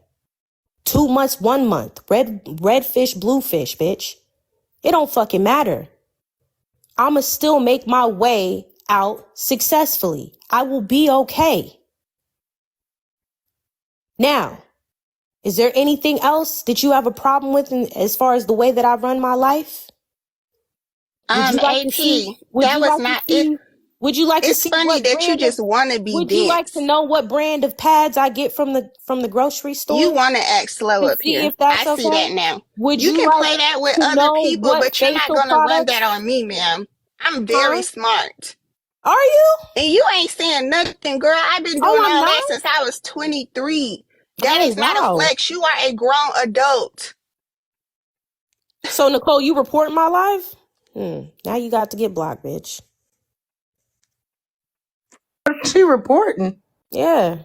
2 months, 1 month, red fish, blue fish, bitch. It don't fucking matter. I'ma still make my way out successfully. I will be okay. Now, is there anything else that you have a problem with as far as the way that I run my life? Would you like to see? AP, that was not it. Would you like to It's see funny what that you brand of? just want to be Would you like to dense. know what brand of pads I get from the grocery store? You want to act slow To up see here. if that's I see okay? that now. Would You you can like play that with to other know people, what but you're not facial going to run products? that on me, ma'am. I'm very smart. Are you? And you ain't saying nothing, girl. I've been doing Oh, I'm all that not. since I was 23. That Oh, is not a wow. flex. You are a grown adult. So Nicole, you reporting my live? Now you got to get blocked, bitch. She reporting. Yeah.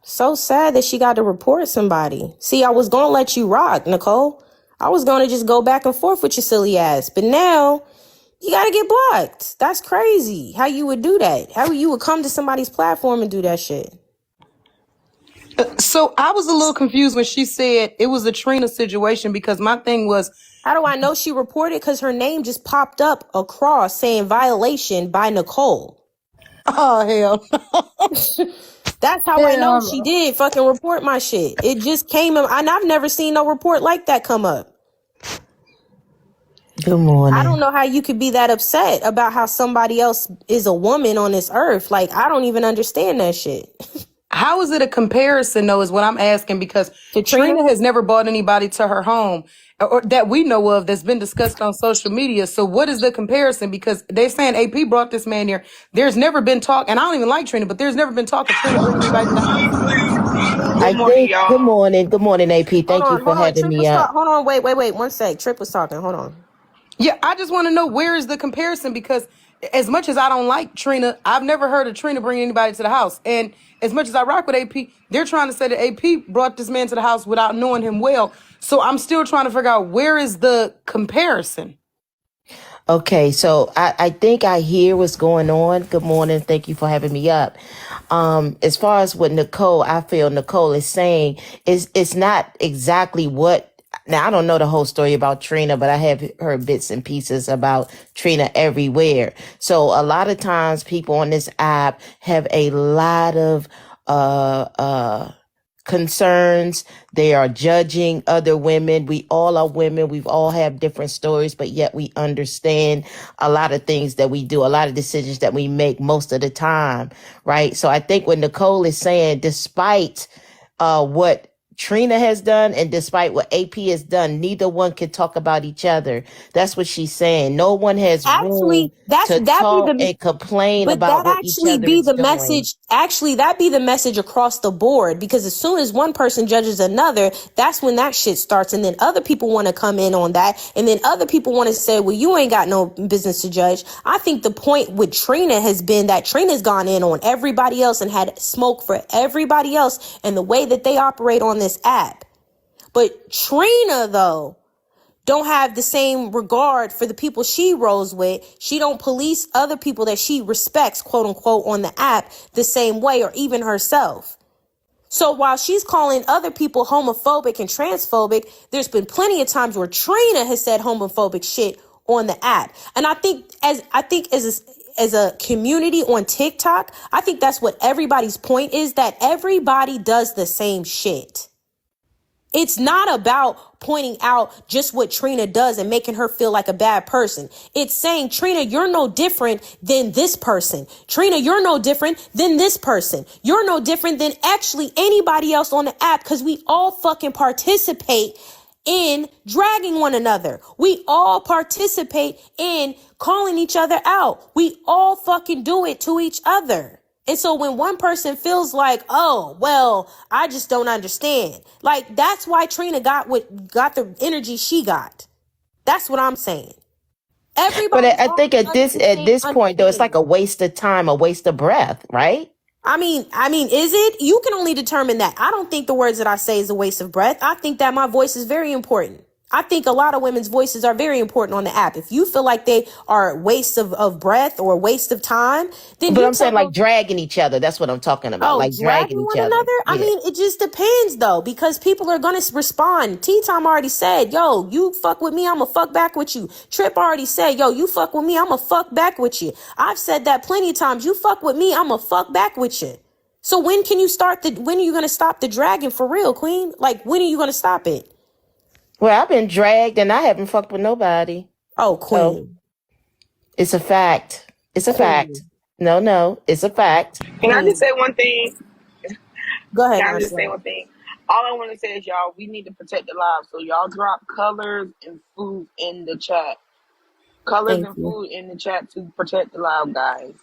So sad that she got to report somebody. See, I was gonna let you rock, Nicole. I was gonna just go back and forth with your silly ass. But now you gotta get blocked. That's crazy. How you would do that? How you would come to somebody's platform and do that shit? So I was a little confused when she said it was a Trina situation because my thing was, How do I know she reported? Because her name just popped up across saying violation by Nicole. oh hell. That's how I know she did fucking report my shit. It just came up, and I've never seen no report like that come up. Good morning. I don't know how you could be that upset about how somebody else is a woman on this earth. Like, I don't even understand that shit. How is it a comparison though is what I'm asking because To Trina? Trina has never brought anybody to her home or that we know of that's been discussed on social media. So what is the comparison? Because they're saying AP brought this man here. There's never been talk, and I don't even like Trina, but there's never been talk of Trina bringing anybody to the house. Good morning, AP. Thank you for having Trip me was up. Hold on, wait. 1 sec. Trip was talking. Hold on. Yeah, I just want to know where is the comparison because as much as I don't like Trina, I've never heard of Trina bringing anybody to the house. And as much as I rock with AP, they're trying to say that AP brought this man to the house without knowing him well. So I'm still trying to figure out where is the comparison. Okay, so I think I hear what's going on. Good morning. Thank you for having me up. As far as what Nicole, I feel Nicole is saying it's not exactly what. Now, I don't know the whole story about Trina, but I have heard bits and pieces about Trina everywhere. So a lot of times people on this app have a lot of concerns. They are judging other women. We all are women. We've all have different stories, but yet we understand a lot of things that we do, a lot of decisions that we make most of the time, right? So I think what Nicole is saying, despite what Trina has done and despite what AP has done, neither one can talk about each other. That's what she's saying. No one has room to talk and complain about what each other is doing. That be the message across the board, because as soon as one person judges another, that's when that shit starts. And then other people want to come in on that. And then other people want to say, well, you ain't got no business to judge. I think the point with Trina has been that Trina's gone in on everybody else and had smoke for everybody else and the way that they operate on this app. But Trina, though, don't have the same regard for the people she rolls with. She don't police other people that she respects, quote unquote, on the app the same way, or even herself. So while she's calling other people homophobic and transphobic, there's been plenty of times where Trina has said homophobic shit on the app. And I think as a community on TikTok, I think that's what everybody's point is, that everybody does the same shit. It's not about pointing out just what Trina does and making her feel like a bad person. It's saying, Trina, you're no different than this person. Trina, you're no different than this person. You're no different than actually anybody else on the app, because we all fucking participate in dragging one another. We all participate in calling each other out. We all fucking do it to each other. And so when one person feels like, oh, well, I just don't understand. Like, that's why Trina got the energy she got. That's what I'm saying. But Everybody's I think at this point though, it's like a waste of time, a waste of breath, right? I mean, is it? You can only determine that. I don't think the words that I say is a waste of breath. I think that my voice is very important. I think a lot of women's voices are very important on the app. If you feel like they are waste of breath or waste of time, then But you I'm saying tell like dragging each other. That's what I'm talking about. Oh, Like dragging dragging each one other. another? I Yeah. mean, it just depends though, because people are gonna respond. T-Time already said, yo, you fuck with me, I'ma fuck back with you. Trip already said, yo, you fuck with me, I'ma fuck back with you. I've said that plenty of times. You fuck with me, I'ma fuck back with you. So when are you gonna stop the dragging for real, Queen? Like, when are you gonna stop it? Well, I've been dragged and I haven't fucked with nobody. Oh, So Queen. it's a fact. It's a fact. No, it's a fact. Can I just say one thing? Go ahead, Can I just say Marcel. one thing? All I want to say is, y'all, we need to protect the lives. So y'all drop colors and food in the chat. Colors Thank and you. food in the chat to protect the live, guys.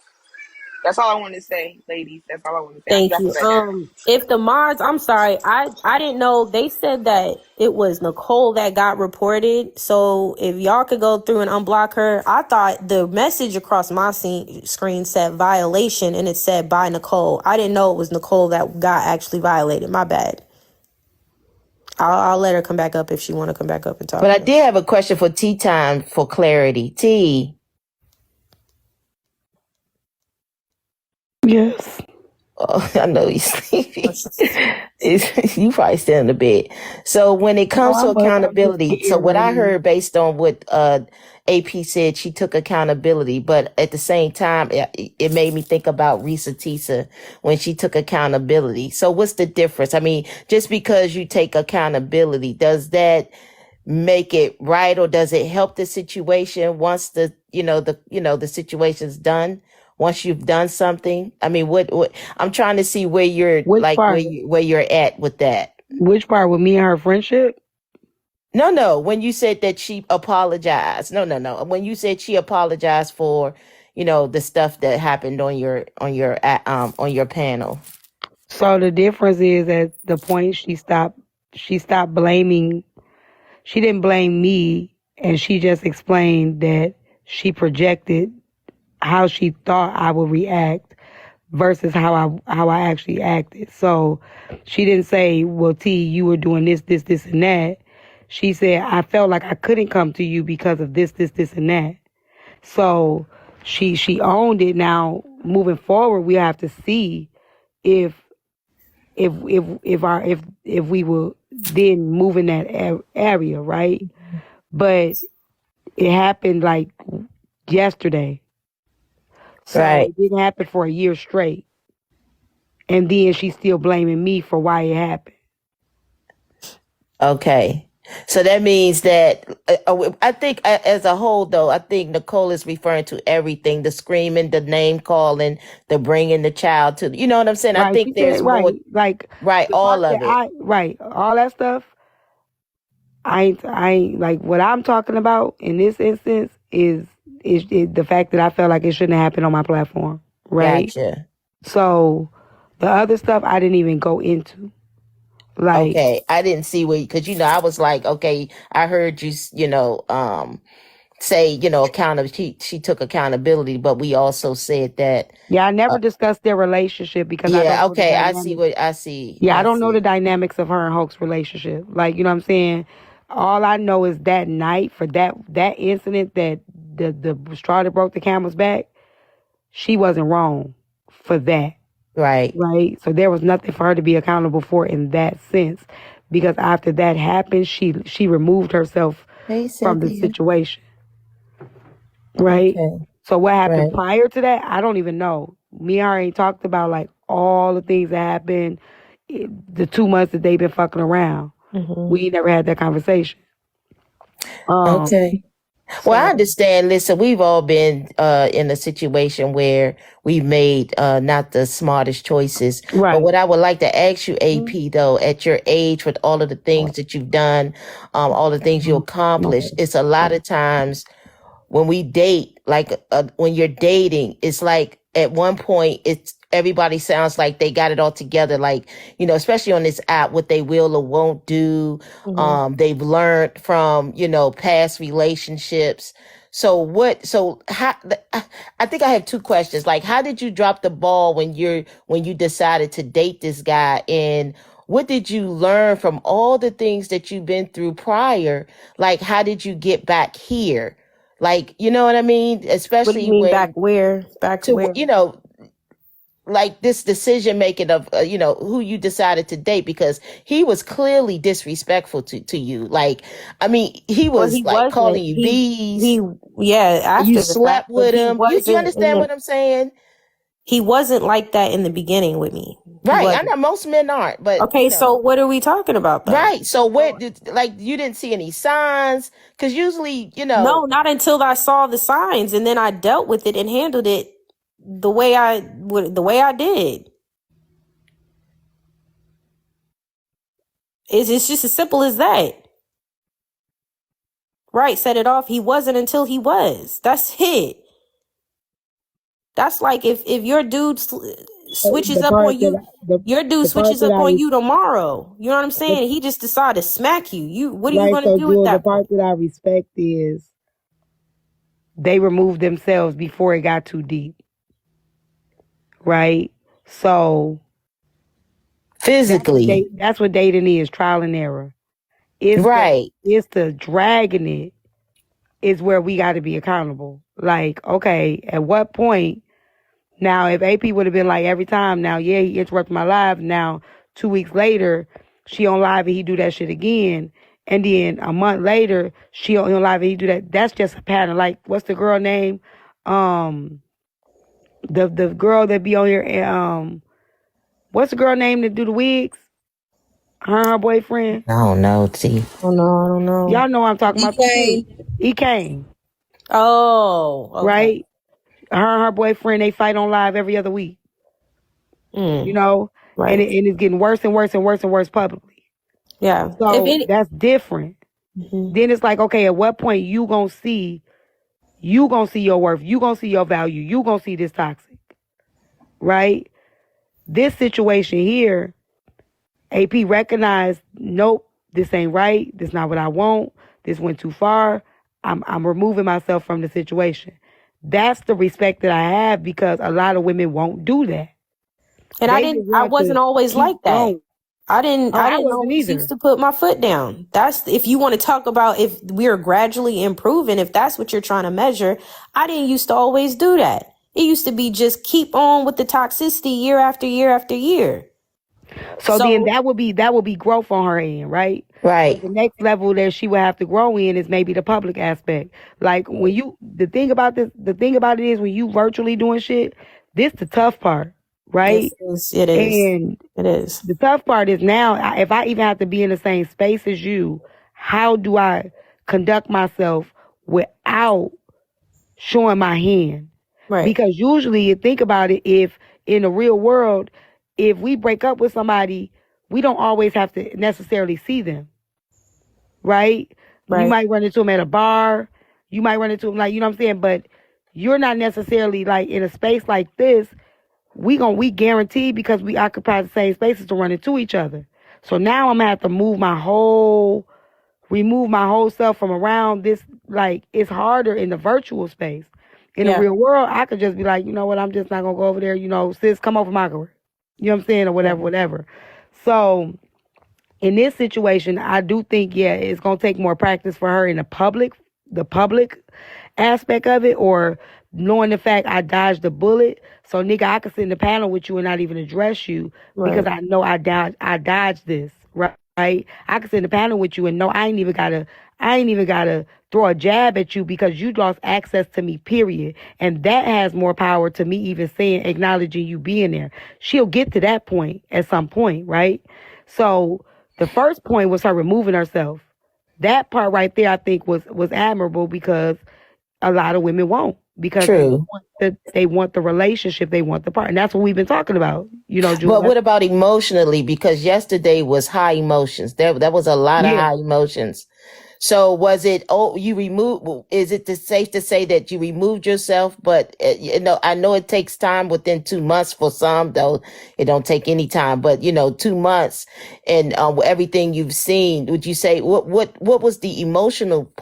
That's all I want to say, ladies. That's all I want to say. Thank Y'all you. put that down. If the mods, I'm sorry, I didn't know. They said that it was Nicole that got reported. So if y'all could go through and unblock her, I thought the message across my screen said violation and it said by Nicole. I didn't know it was Nicole that got actually violated. My bad. I'll let her come back up if she want to come back up and talk. But I did have a question for T-Time for clarity. T. Yes. Oh, I know he's sleepy. You probably still in the bed. So when it comes to accountability, so what I heard based on what AP said, she took accountability, but at the same time, it made me think about Risa Tisa when she took accountability. So what's the difference? I mean, just because you take accountability, does that make it right, or does it help the situation once the situation's done? Once you've done something, I mean, what I'm trying to see where you're where you're at with that. Which part with me and her friendship? No. When you said that she apologized, no. When you said she apologized for, the stuff that happened on your panel. So the difference is at the point she stopped blaming. She didn't blame me, and she just explained that she projected how she thought I would react versus how I actually acted. So she didn't say, well, T, you were doing this, and that. She said, I felt like I couldn't come to you because of this, and that. So she owned it. Now, moving forward, we have to see if we will then move in that area, right? But it happened like yesterday. So Right. it didn't happen for a year straight. And then she's still blaming me for why it happened. Okay. So that means that I think as a whole, though, I think Nicole is referring to everything, the screaming, the name calling, the bringing the child to, you know what I'm saying? Right, I think she there's said, more, like right, the all part of that it. all that stuff. I ain't like what I'm talking about in this instance is the fact that I felt like it shouldn't have happened on my platform, right? Gotcha. So the other stuff I didn't even go into. Like, Okay. I didn't see because, I was like, okay, I heard you, say, she took accountability, but we also said that. yeah, I never discussed their relationship because I don't Yeah. know the Okay. I dynamics. see what I see. Yeah, I don't know the dynamics of her and Hulk's relationship. Like, you know what I'm saying? All I know is that night for that incident that the straw that broke the camel's back, she wasn't wrong for that. Right. Right? So there was nothing for her to be accountable for in that sense. Because after that happened, she removed herself from the situation. Right? Okay. So what happened Right. prior to that, I don't even know. Me and her ain't talked about like all the things that happened the 2 months that they've been fucking around. We never had that conversation. Okay. Well, I understand. Listen, we've all been in a situation where we've made not the smartest choices. Right. But what I would like to ask you, AP, though, at your age, with all of the things that you've done, all the things you accomplished, it's a lot of times when we date, like when you're dating, it's like at one point it's everybody sounds like they got it all together. Like, you know, especially on this app, what they will or won't do. They've learned from, you know, past relationships. So I think I have two questions. Like, how did you drop the ball when you decided to date this guy? And what did you learn from all the things that you've been through prior? Like, how did you get back here? Like, you know what I mean? What do you Especially mean when back where? Back to, where? you know, like this decision making of, you know, who you decided to date, because he was clearly disrespectful to you. Like, I mean, he Well, was he like calling wasn't. you bees. Yeah, You after the fact, slept but with he him. You wasn't in understand the. what I'm saying? He wasn't like that in the beginning with me. He Right. I wasn't. know most men aren't, but Okay, you so know. what are we talking about though? Right. So what did, like, you didn't see any signs? Because usually, you No, know, not until I saw the signs, and then I dealt with it and handled it the way I did. It's just as simple as that. Right, set it off. He wasn't until he was. That's it. That's like if your dude switches The up part on that you, your dude the part switches that up on I you tomorrow. You know what I'm saying? He just decided to smack you. What are you right, gonna so do at Jewel, the that point? part that I respect is they removed themselves before it got too deep. Right? So physically. that's what dating is, trial and error. Right. It's the dragging it is where we got to be accountable. Like, okay, at what point? Now, if AP would have been like every time, now, yeah, he interrupted my live. Now, 2 weeks later, she on live and he do that shit again. And then a month later, she on live and he do that. That's just a pattern. Like, what's the girl name? The girl that be on here. What's the girl name that do the wigs? Her and her boyfriend. I don't know. See. Oh no, I don't know. Y'all know what I'm talking He about. came. He came. Oh, okay. Right? Her and her boyfriend, they fight on live every other week. You know? Right. And it's getting worse and worse and worse and worse publicly. Yeah. So that's different. Then it's like, okay, at what point you gonna see your worth, you gonna see your value, you gonna see this toxic. Right? This situation here, AP recognized, nope, this ain't right, this not what I want, this went too far. I'm removing myself from the situation. That's the respect that I have, because a lot of women won't do that. And I wasn't always like that. Going. I didn't wasn't always either. used to put my foot down. That's if you want to talk about if we're gradually improving, if that's what you're trying to measure, I didn't used to always do that. It used to be just keep on with the toxicity year after year after year. So then that would be growth on her end, right? Right. The next level that she would have to grow in is maybe the public aspect. Like when the thing about it is when you virtually doing shit, this the tough part, right? It is. And it is. The tough part is now, if I even have to be in the same space as you, how do I conduct myself without showing my hand? Right. Because usually, think about it, if in the real world, if we break up with somebody, we don't always have to necessarily see them. Right? You might run into them at a bar. You might run into them, like, you know what I'm saying? But you're not necessarily like in a space like this. We guarantee, because we occupy the same spaces, to run into each other. So now I'm gonna have to remove my whole self from around this. Like, it's harder in the virtual space. In the real world, I could just be like, you know what, I'm just not gonna go over there. You know, sis, come over my career. You know what I'm saying, or whatever. So in this situation, I do think, it's gonna take more practice for her in the public aspect of it, or knowing the fact I dodged the bullet. So nigga, I could sit in the panel with you and not even address you because I know I dodged this, right? I could sit in the panel with you and know I ain't even gotta throw a jab at you because you lost access to me, period. And that has more power to me even acknowledging you being there. She'll get to that point at some point, right? So the first point was her removing herself. That part right there, I think, was admirable, because a lot of women won't, because they want the relationship, they want the part, and that's what we've been talking about, Julia. But what about emotionally? Because yesterday was high emotions. There was a lot of high emotions. So was it, you removed, is it safe to say that you removed yourself? But, I know it takes time within 2 months for some, though it don't take any time, but 2 months and everything you've seen, would you say, what was the emotional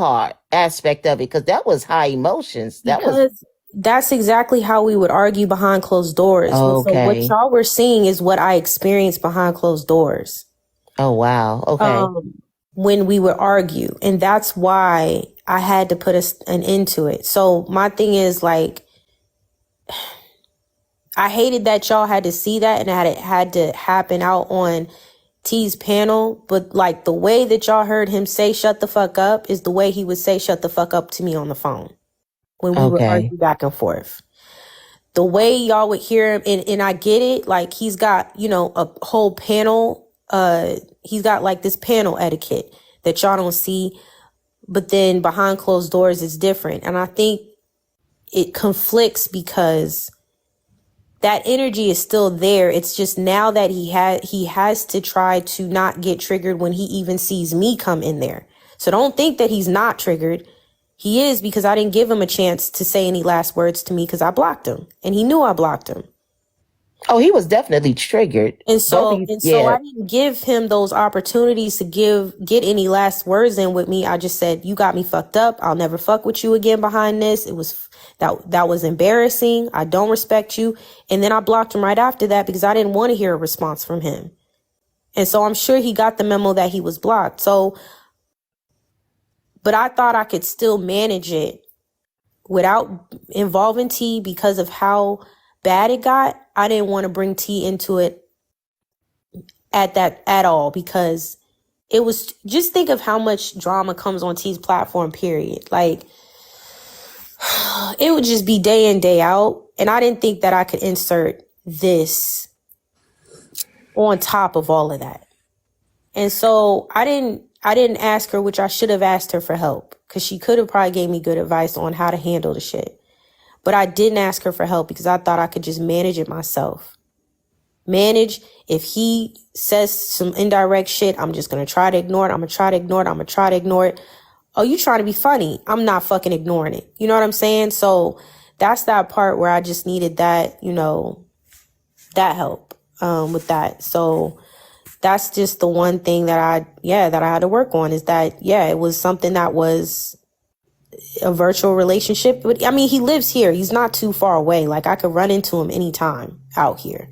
aspect of it? Because that was high emotions. Because that's exactly how we would argue behind closed doors. So what Okay. y'all were seeing is what I experienced behind closed doors. Oh, wow. Okay. When we would argue. And that's why I had to put an end to it. So my thing is, like, I hated that y'all had to see that and that it had to happen out on T's panel. But like the way that y'all heard him say shut the fuck up is the way he would say shut the fuck up to me on the phone when we would argue back and forth. The way y'all would hear him, and I get it, like he's got, a whole panel, he's got like this panel etiquette that y'all don't see, but then behind closed doors it's different. And I think it conflicts because that energy is still there. It's just now that he has to try to not get triggered when he even sees me come in there. So don't think that he's not triggered. He is, because I didn't give him a chance to say any last words to me because I blocked him and he knew I blocked him. Oh, he was definitely triggered. And so I didn't give him those opportunities to get any last words in with me. I just said, you got me fucked up. I'll never fuck with you again behind this. It was that was embarrassing. I don't respect you. And then I blocked him right after that because I didn't want to hear a response from him. And so I'm sure he got the memo that he was blocked. So, but I thought I could still manage it without involving T because of how bad it got. I didn't want to bring T into it at all because it was, just think of how much drama comes on T's platform, period. Like, it would just be day in, day out. And I didn't think that I could insert this on top of all of that. And so I didn't ask her, which I should have asked her for help, because she could have probably gave me good advice on how to handle the shit. But I didn't ask her for help because I thought I could just manage it myself. Manage, if he says some indirect shit, I'm just going to try to ignore it. I'm going to try to ignore it. I'm going to try to ignore it. Oh, you trying to be funny. I'm not fucking ignoring it. You know what I'm saying? So that's that part where I just needed that, that help with that. So that's just the one thing that I had to work on, is that, it was something that was a virtual relationship. But I mean, he lives here. He's not too far away. Like, I could run into him anytime out here.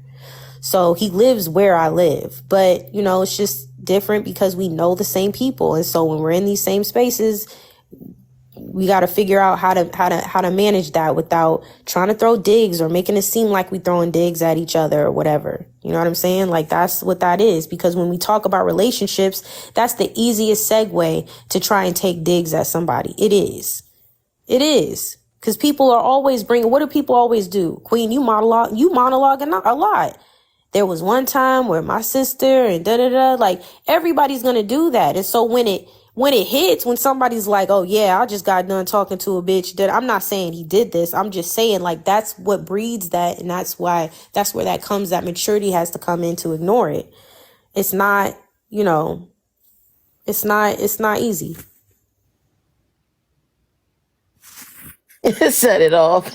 So he lives where I live. But, it's just different because we know the same people. And so when we're in these same spaces, we got to figure out how to manage that without trying to throw digs or making it seem like we throwing digs at each other or whatever. You know what I'm saying? Like, that's what that is. Because when we talk about relationships, that's the easiest segue to try and take digs at somebody. It is. Because people are always what do people always do? Queen, you monologuing a lot. There was one time where my sister and like, everybody's going to do that. And so when it hits, when somebody's like, oh yeah, I just got done talking to a bitch, that I'm not saying he did this. I'm just saying, like, that's what breeds that. And that's where that comes, that maturity has to come in to ignore it. It's not, it's not easy. Set it off.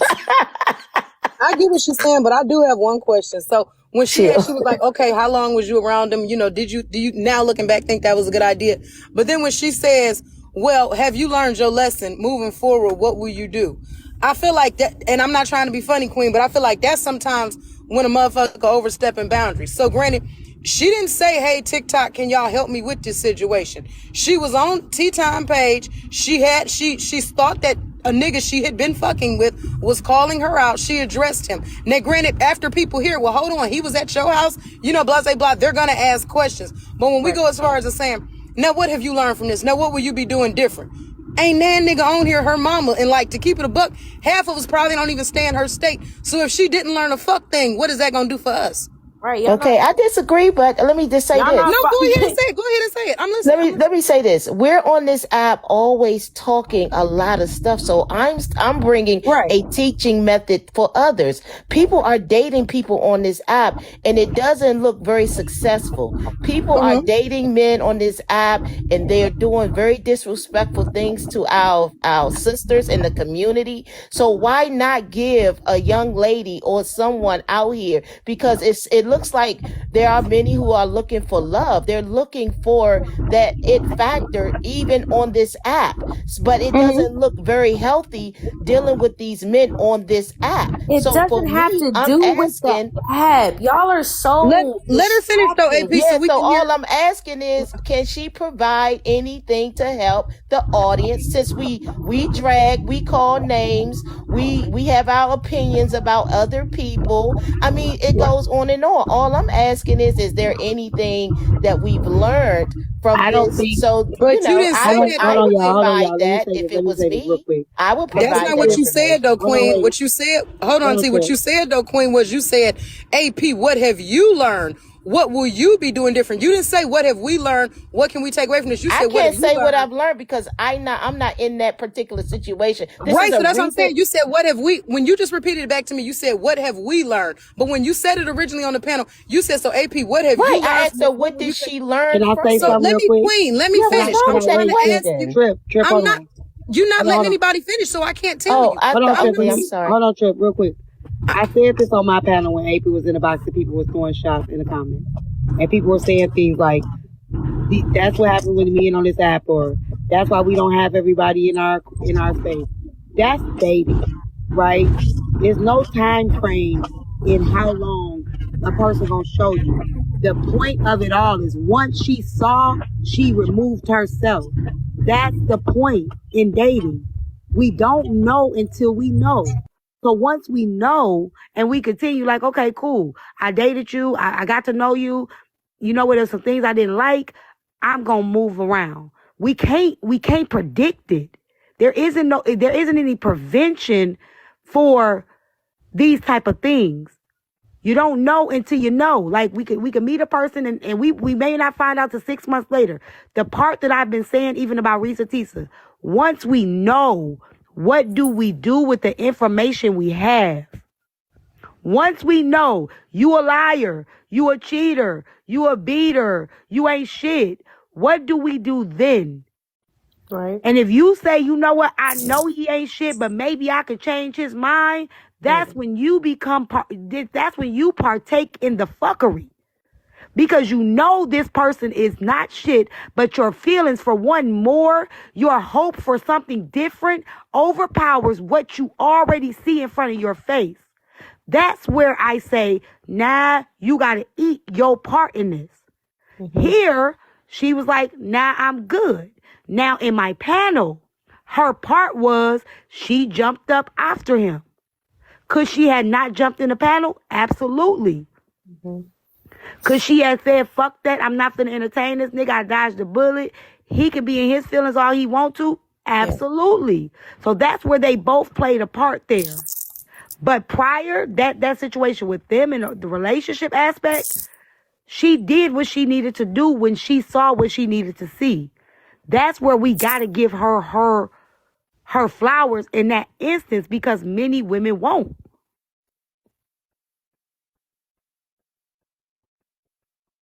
I get what she's saying, but I do have one question. So when she was like, okay, how long was you around him? Do you now looking back think that was a good idea? But then when she says, well, have you learned your lesson moving forward? What will you do? I feel like that, and I'm not trying to be funny, Queen, but I feel like that's sometimes when a motherfucker overstepping boundaries. So granted, she didn't say, hey, TikTok, can y'all help me with this situation? She was on Tea Time page. She thought that a nigga she had been fucking with was calling her out. She addressed him. Now, granted, after people hear, well, hold on, he was at your house, blah, blah, blah, they're going to ask questions. But when we go as far as saying, now, what have you learned from this? Now, what will you be doing different? Ain't that nigga on here, her mama. And like, to keep it a buck, half of us probably don't even stay in her state. So if she didn't learn a fuck thing, what is that going to do for us? Right, y'all Okay, I not disagree, but let me just say y'all this. not No, go ahead and fighting. say it. Go ahead and say it. I'm listening. Let me say this. We're on this app always talking a lot of stuff. So I'm bringing Right. a teaching method for others. People are dating people on this app and it doesn't look very successful. People are dating men on this app and they're doing very disrespectful things to our sisters in the community. So why not give a young lady or someone out here, because it looks like there are many who are looking for love. They're looking for that it factor even on this app, but it doesn't look very healthy dealing with these men on this app. It So for doesn't have me, to I'm do with the asking. app. Y'all are Let so let her finish though, AP, distracted. so Yeah, we so can hear. all I'm asking is, can she provide anything to help the audience? Since we drag, we call names, we have our opinions about other people. I mean, it goes on and on. All I'm asking is there anything that we've learned from I don't this? think. So, But you didn't say that Hold I though. on, would y'all. Hold on, provide y'all. that if Let it me was say this real me. quick. I would I That's think provide not that what you this. said information. though, Hold on, Queen. wait. What you said, hold on, Hold on, T. What Trip. you said though, Queen, was you said, AP, what have you learned? What will you be doing different? You didn't say what have we learned? What can we take away from this? You I said what have can't you say what learned? I've learned because I'm not in that particular situation. This is Right, so a that's what I'm recent. saying. You said, what have we, when you just repeated it back to me, you said, what have we learned? But when you said it originally on the panel, you said, so AP, what have Right. you I learned from asked her, this what woman? did You said, she Can learn I from say so it? something let real me, quick? Queen, let me Yeah, finish. respond I'm to Hold on, that trying wait. to ask you. question. Trip, I'm hold not, on. you're not letting Hold on. anybody finish, so I can't tell Oh, you. I Hold on, thought, I'm, Trip. okay, I'm sorry. Hold on, Trip, real quick. I said this on my panel when AP was in the box and people was throwing shots in the comments. And people were saying things like, that's what happened with me and on this app, or that's why we don't have everybody in our space. That's dating, right? There's no time frame in how long a person gonna show you. The point of it all is once she saw, she removed herself. That's the point in dating. We don't know until we know. So once we know and we continue, like, okay, cool. I dated you. I got to know you. You know what? There's some things I didn't like. I'm gonna move around. We can't predict it. There isn't any prevention for these type of things. You don't know until you know. Like we could meet a person and we may not find out till 6 months later. The part that I've been saying even about Risa Tisa, once we know, what do we do with the information we have? Once we know you a liar, you a cheater, you a beater, you ain't shit, what do we do then? Right. And if you say, you know what, I know he ain't shit, but maybe I could change his mind, that's when you that's when you partake in the fuckery. Because you know this person is not shit, but your feelings for one more, your hope for something different overpowers what you already see in front of your face. That's where I say, nah, you got to eat your part in this. Here, she was like, nah, I'm good. Now, in my panel, her part was she jumped up after him. Could she had not jumped in the panel? Absolutely. Could she have said, fuck that, I'm not going to entertain this nigga, I dodged the bullet. He can be in his feelings all he want to? Absolutely. So that's where they both played a part there. But prior, that situation with them and the relationship aspect, she did what she needed to do when she saw what she needed to see. That's where we got to give her flowers in that instance, because many women won't.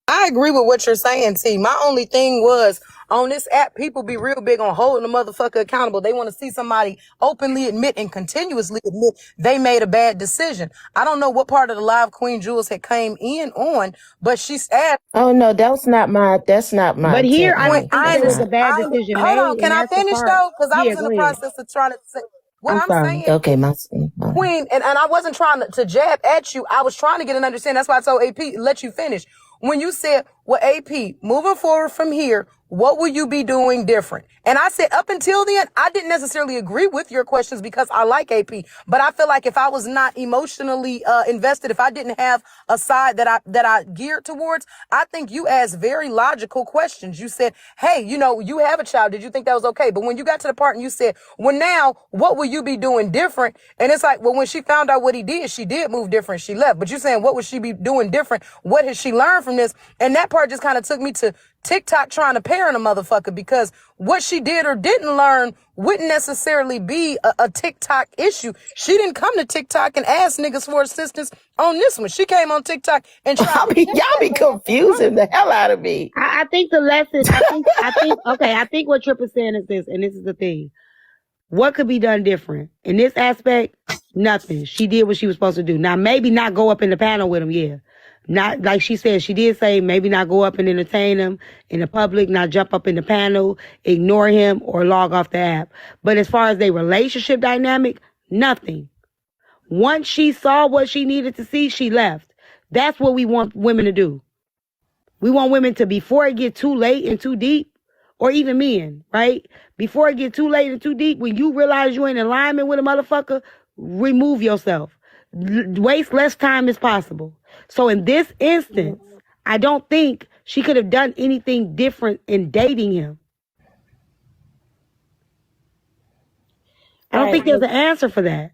I agree with what you're saying, T. My only thing was, on this app, people be real big on holding the motherfucker accountable. They want to see somebody openly admit and continuously admit they made a bad decision. I don't know what part of the live Queen Jules had came in on, but she's asked. Oh no, that's not my But here, intent, I honey. don't think I there It's was understand. a not. bad decision Hold on, made, can and I that's the finish part. though? Because I Yeah, was in go the ahead. process of trying to say what I'm I'm sorry. saying. Okay, my Queen, and I wasn't trying to jab at you. I was trying to get an understanding. That's why I told AP, let you finish. When you said, well, AP, moving forward from here, what will you be doing different? And I said, up until then, I didn't necessarily agree with your questions because I like AP, but I feel like if I was not emotionally invested, if I didn't have a side that I geared towards, I think you asked very logical questions. You said, hey, you know, you have a child. Did you think that was okay? But when you got to the part and you said, well, now what will you be doing different? And it's like, well, when she found out what he did, she did move different. She left. But you're saying, what would she be doing different? What has she learned from this? And that part just kind of took me to TikTok trying to parent a motherfucker, because what she did or didn't learn wouldn't necessarily be a TikTok issue. She didn't come to TikTok and ask niggas for assistance on this one. She came on TikTok and tried. Y'all be confusing the hell out of me. I think the lesson, I think what Trip is saying is this, and this is the thing. What could be done different? In this aspect, nothing. She did what she was supposed to do. Now, maybe not go up in the panel with him, yeah. Not, like she said, she did say maybe not go up and entertain him in the public, not jump up in the panel, ignore him, or log off the app. But as far as their relationship dynamic, nothing. Once she saw what she needed to see, she left. That's what we want women to do. We want women to, before it get too late and too deep, or even men, right? Before it get too late and too deep, when you realize you're in alignment with a motherfucker, remove yourself. Waste less time as possible. So in this instance, I don't think she could have done anything different in dating him. I don't think there's an answer for that.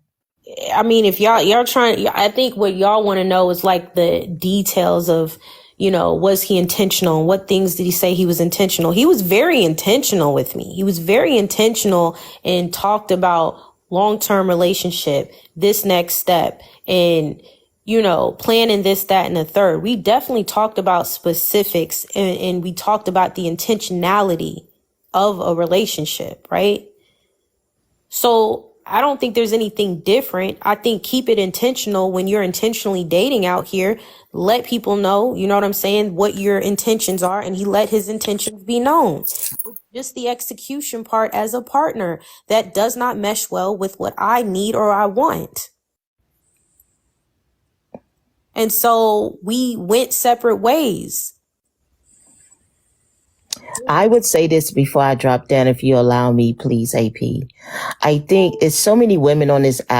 I mean, if y'all trying, I think what y'all want to know is like the details of, you know, was he intentional? What things did he say he was intentional? He was very intentional with me. He was very intentional and talked about long-term relationship, this next step, and, you know, planning this, that, and the third. We definitely talked about specifics, and we talked about the intentionality of a relationship, right? So I don't think there's anything different. I think keep it intentional when you're intentionally dating out here. Let people know, you know what I'm saying, what your intentions are, and he let his intentions be known. Just the execution part as a partner that does not mesh well with what I need or I want. And so we went separate ways. I would say this before I drop down, if you allow me, please, AP. I think it's so many women on this app